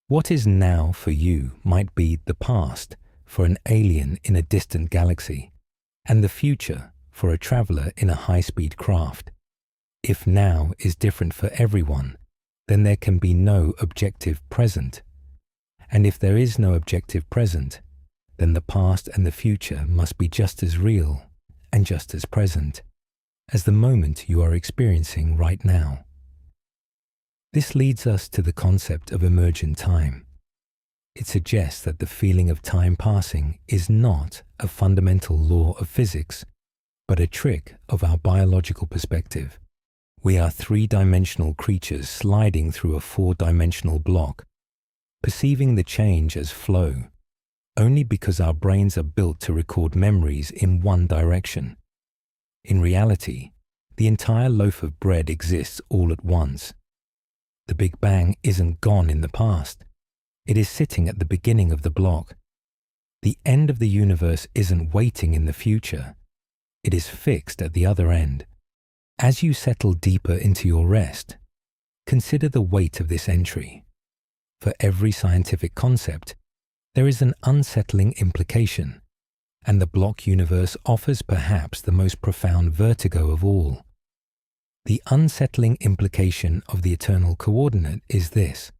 What is now for you might be the past for an alien in a distant galaxy, and the future for a traveler in a high-speed craft. If now is different for everyone, then there can be no objective present. And if there is no objective present, then the past and the future must be just as real and just as present as the moment you are experiencing right now. This leads us to the concept of emergent time. It suggests that the feeling of time passing is not a fundamental law of physics, but a trick of our biological perspective. We are three-dimensional creatures sliding through a four-dimensional block, perceiving the change as flow, only because our brains are built to record memories in one direction. In reality, the entire loaf of bread exists all at once. The Big Bang isn't gone in the past. It is sitting at the beginning of the block. The end of the universe isn't waiting in the future. It is fixed at the other end. As you settle deeper into your rest, consider the weight of this entry. For every scientific concept, there is an unsettling implication, and the block universe offers perhaps the most profound vertigo of all. The unsettling implication of the eternal coordinate is this: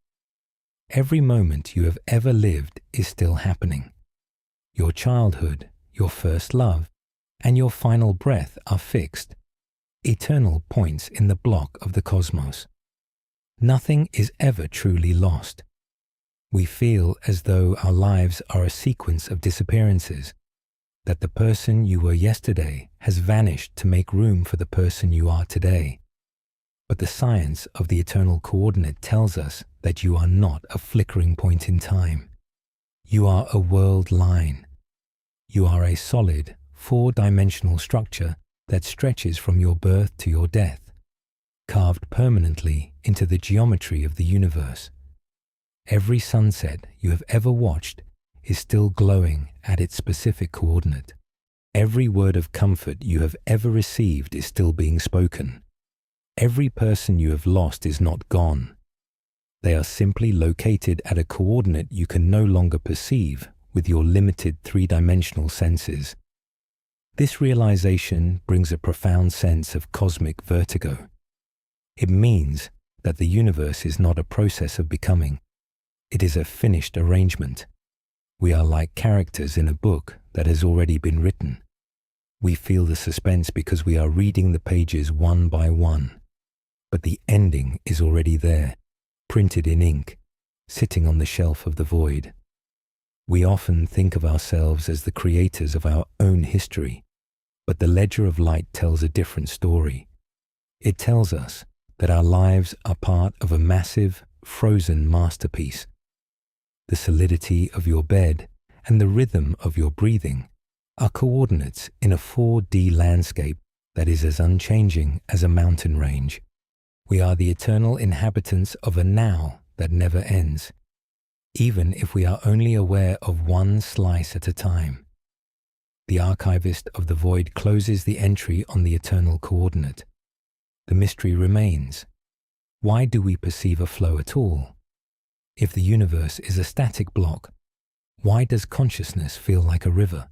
every moment you have ever lived is still happening. Your childhood, your first love, and your final breath are fixed, eternal points in the block of the cosmos. Nothing is ever truly lost. We feel as though our lives are a sequence of disappearances, that the person you were yesterday has vanished to make room for the person you are today. But the science of the eternal coordinate tells us that you are not a flickering point in time. You are a world line. You are a solid, four-dimensional structure that stretches from your birth to your death, carved permanently into the geometry of the universe. Every sunset you have ever watched is still glowing at its specific coordinate. Every word of comfort you have ever received is still being spoken. Every person you have lost is not gone. They are simply located at a coordinate you can no longer perceive with your limited three-dimensional senses. This realization brings a profound sense of cosmic vertigo. It means that the universe is not a process of becoming. It is a finished arrangement. We are like characters in a book that has already been written. We feel the suspense because we are reading the pages one by one. But the ending is already there, printed in ink, sitting on the shelf of the void. We often think of ourselves as the creators of our own history, but the Ledger of Light tells a different story. It tells us that our lives are part of a massive, frozen masterpiece. The solidity of your bed and the rhythm of your breathing are coordinates in a 4D landscape that is as unchanging as a mountain range. We are the eternal inhabitants of a now that never ends, even if we are only aware of one slice at a time. The archivist of the void closes the entry on the eternal coordinate. The mystery remains. Why do we perceive a flow at all? If the universe is a static block, why does consciousness feel like a river?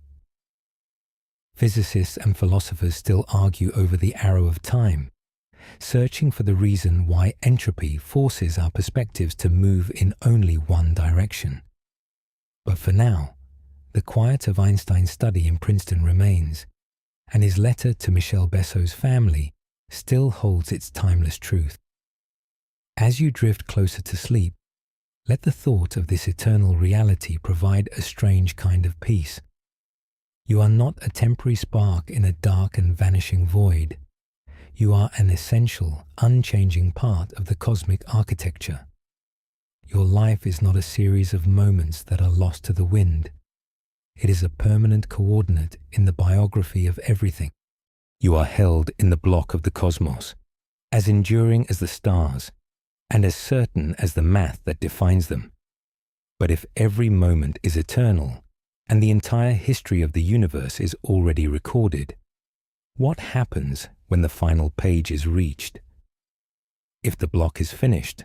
Physicists and philosophers still argue over the arrow of time, searching for the reason why entropy forces our perspectives to move in only one direction. But for now, the quiet of Einstein's study in Princeton remains, and his letter to Michel Besso's family still holds its timeless truth. As you drift closer to sleep, let the thought of this eternal reality provide a strange kind of peace. You are not a temporary spark in a dark and vanishing void. You are an essential, unchanging part of the cosmic architecture. Your life is not a series of moments that are lost to the wind. It is a permanent coordinate in the biography of everything. You are held in the block of the cosmos, as enduring as the stars, and as certain as the math that defines them. But if every moment is eternal, and the entire history of the universe is already recorded, what happens when the final page is reached? If the block is finished,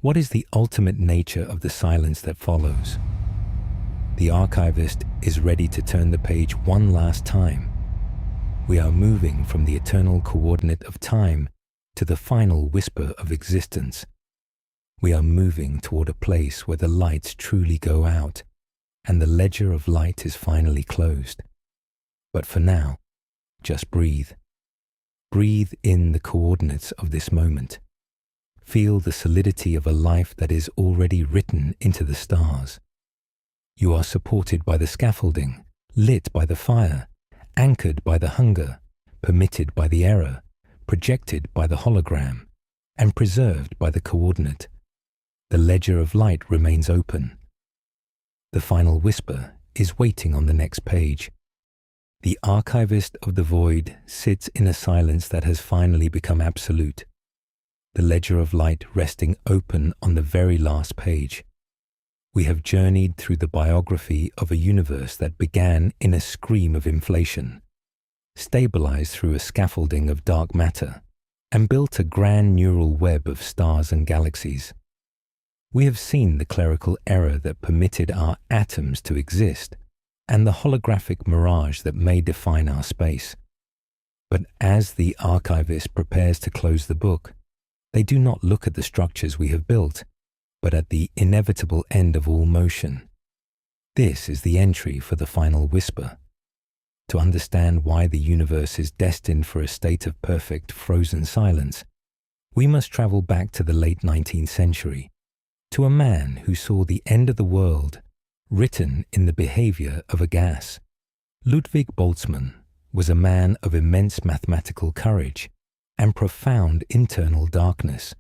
what is the ultimate nature of the silence that follows? The archivist is ready to turn the page one last time. We are moving from the eternal coordinate of time to the final whisper of existence. We are moving toward a place where the lights truly go out and the ledger of light is finally closed. But for now, just breathe. Breathe in the coordinates of this moment. Feel the solidity of a life that is already written into the stars. You are supported by the scaffolding, lit by the fire, anchored by the hunger, permitted by the error, projected by the hologram, and preserved by the coordinate. The ledger of light remains open. The final whisper is waiting on the next page. The archivist of the void sits in a silence that has finally become absolute. The ledger of light resting open on the very last page. We have journeyed through the biography of a universe that began in a scream of inflation, stabilized through a scaffolding of dark matter, and built a grand neural web of stars and galaxies. We have seen the clerical error that permitted our atoms to exist, and the holographic mirage that may define our space. But as the archivist prepares to close the book, they do not look at the structures we have built, but at the inevitable end of all motion. This is the entry for the final whisper. To understand why the universe is destined for a state of perfect frozen silence, we must travel back to the late 19th century, to a man who saw the end of the world written in the behavior of a gas. Ludwig Boltzmann was a man of immense mathematical courage and profound internal darkness.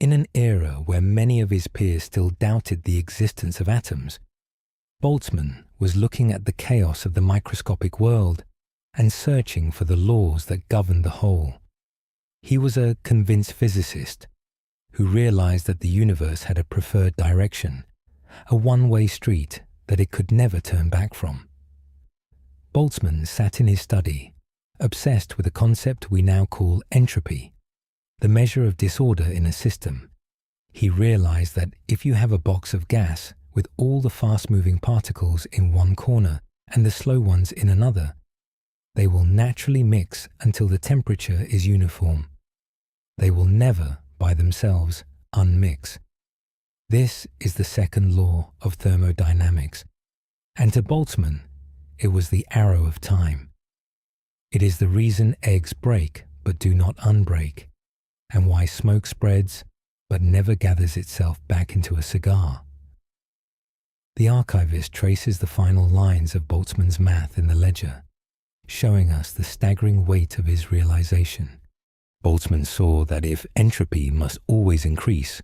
In an era where many of his peers still doubted the existence of atoms, Boltzmann was looking at the chaos of the microscopic world and searching for the laws that governed the whole. He was a convinced physicist who realized that the universe had a preferred direction, a one-way street that it could never turn back from. Boltzmann sat in his study, obsessed with a concept we now call entropy, the measure of disorder in a system. He realized that if you have a box of gas with all the fast-moving particles in one corner and the slow ones in another, they will naturally mix until the temperature is uniform. They will never, by themselves, unmix. This is the second law of thermodynamics, and to Boltzmann, it was the arrow of time. It is the reason eggs break but do not unbreak, and why smoke spreads but never gathers itself back into a cigar. The archivist traces the final lines of Boltzmann's math in the ledger, showing us the staggering weight of his realization. Boltzmann saw that if entropy must always increase,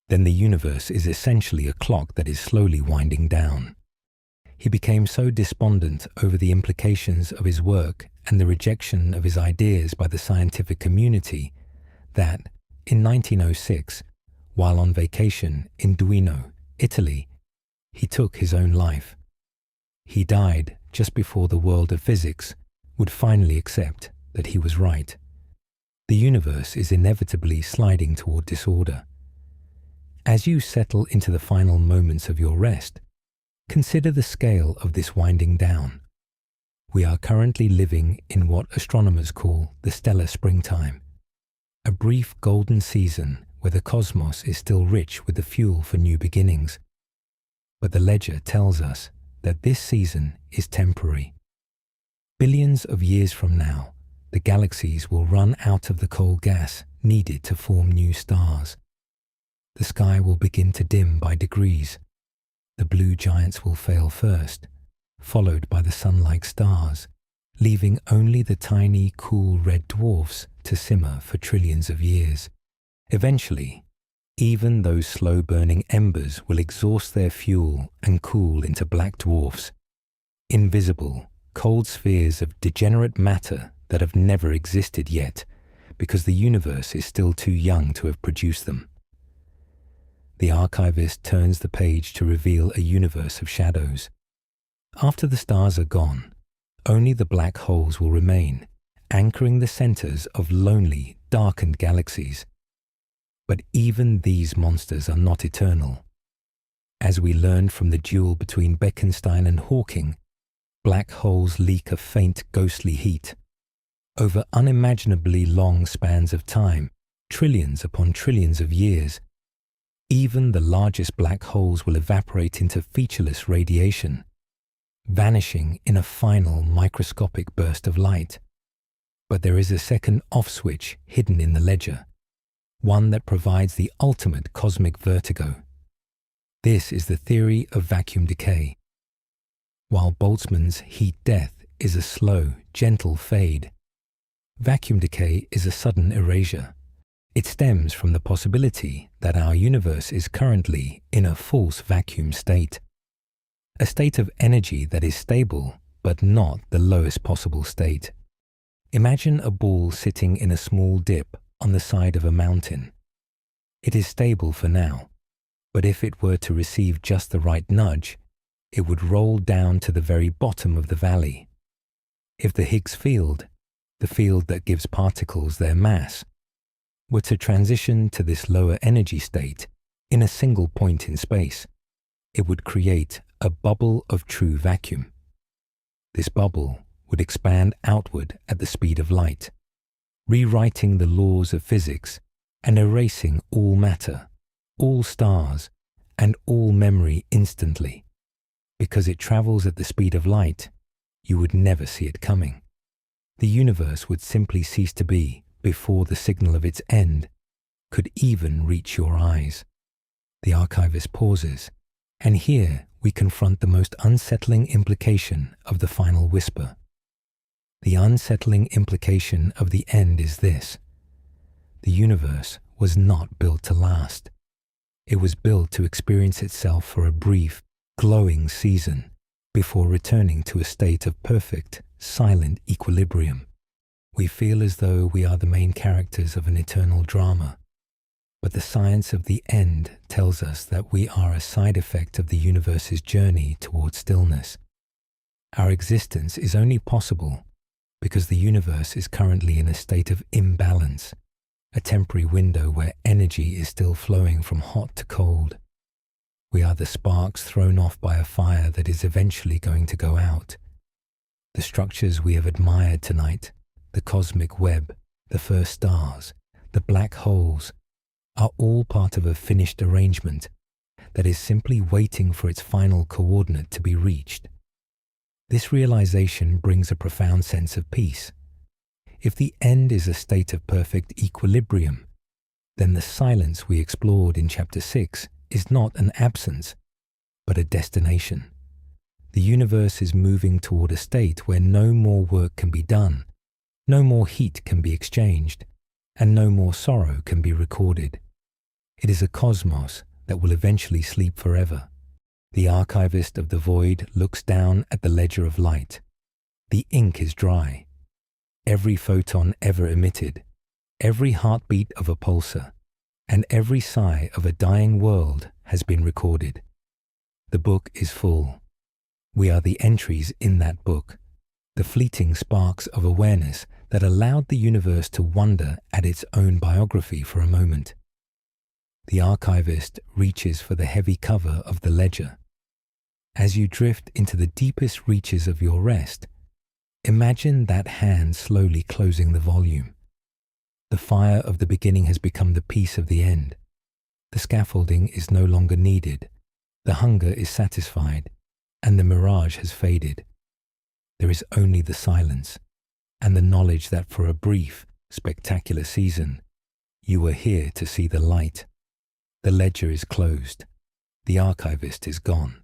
then the universe is essentially a clock that is slowly winding down. He became so despondent over the implications of his work and the rejection of his ideas by the scientific community that, in 1906, while on vacation in Duino, Italy, he took his own life. He died just before the world of physics would finally accept that he was right. The universe is inevitably sliding toward disorder. As you settle into the final moments of your rest, consider the scale of this winding down. We are currently living in what astronomers call the stellar springtime, a brief golden season where the cosmos is still rich with the fuel for new beginnings. But the ledger tells us that this season is temporary. Billions of years from now, the galaxies will run out of the coal gas needed to form new stars. The sky will begin to dim by degrees. The blue giants will fail first, followed by the sun-like stars, leaving only the tiny, cool red dwarfs to simmer for trillions of years. Eventually, even those slow-burning embers will exhaust their fuel and cool into black dwarfs, invisible, cold spheres of degenerate matter that have never existed yet, because the universe is still too young to have produced them. The archivist turns the page to reveal a universe of shadows. After the stars are gone, only the black holes will remain, anchoring the centers of lonely, darkened galaxies. But even these monsters are not eternal. As we learned from the duel between Bekenstein and Hawking, black holes leak a faint, ghostly heat. Over unimaginably long spans of time, trillions upon trillions of years, even the largest black holes will evaporate into featureless radiation, vanishing in a final microscopic burst of light. But there is a second off switch hidden in the ledger, one that provides the ultimate cosmic vertigo. This is the theory of vacuum decay. While Boltzmann's heat death is a slow, gentle fade, vacuum decay is a sudden erasure. It stems from the possibility that our universe is currently in a false vacuum state, a state of energy that is stable but not the lowest possible state. Imagine a ball sitting in a small dip on the side of a mountain. It is stable for now, but if it were to receive just the right nudge, it would roll down to the very bottom of the valley. If the Higgs field, the field that gives particles their mass, were to transition to this lower energy state in a single point in space, it would create a bubble of true vacuum. This bubble would expand outward at the speed of light, rewriting the laws of physics and erasing all matter, all stars, and all memory instantly. Because it travels at the speed of light, you would never see it coming. The universe would simply cease to be before the signal of its end could even reach your eyes. The archivist pauses, and here we confront the most unsettling implication of the final whisper. The unsettling implication of the end is this: the universe was not built to last. It was built to experience itself for a brief, glowing season before returning to a state of perfect, silent equilibrium. We feel as though we are the main characters of an eternal drama, but the science of the end tells us that we are a side effect of the universe's journey toward stillness. Our existence is only possible because the universe is currently in a state of imbalance, a temporary window where energy is still flowing from hot to cold. We are the sparks thrown off by a fire that is eventually going to go out. The structures we have admired tonight, the cosmic web, the first stars, the black holes, are all part of a finished arrangement that is simply waiting for its final coordinate to be reached. This realization brings a profound sense of peace. If the end is a state of perfect equilibrium, then the silence we explored in Chapter 6 is not an absence, but a destination. The universe is moving toward a state where no more work can be done, no more heat can be exchanged, and no more sorrow can be recorded. It is a cosmos that will eventually sleep forever. The archivist of the void looks down at the ledger of light. The ink is dry. Every photon ever emitted, every heartbeat of a pulsar, and every sigh of a dying world has been recorded. The book is full. We are the entries in that book, the fleeting sparks of awareness that allowed the universe to wonder at its own biography for a moment. The archivist reaches for the heavy cover of the ledger. As you drift into the deepest reaches of your rest, imagine that hand slowly closing the volume. The fire of the beginning has become the peace of the end. The scaffolding is no longer needed. The hunger is satisfied, and the mirage has faded. There is only the silence, and the knowledge that for a brief, spectacular season, you were here to see the light. The ledger is closed. The archivist is gone.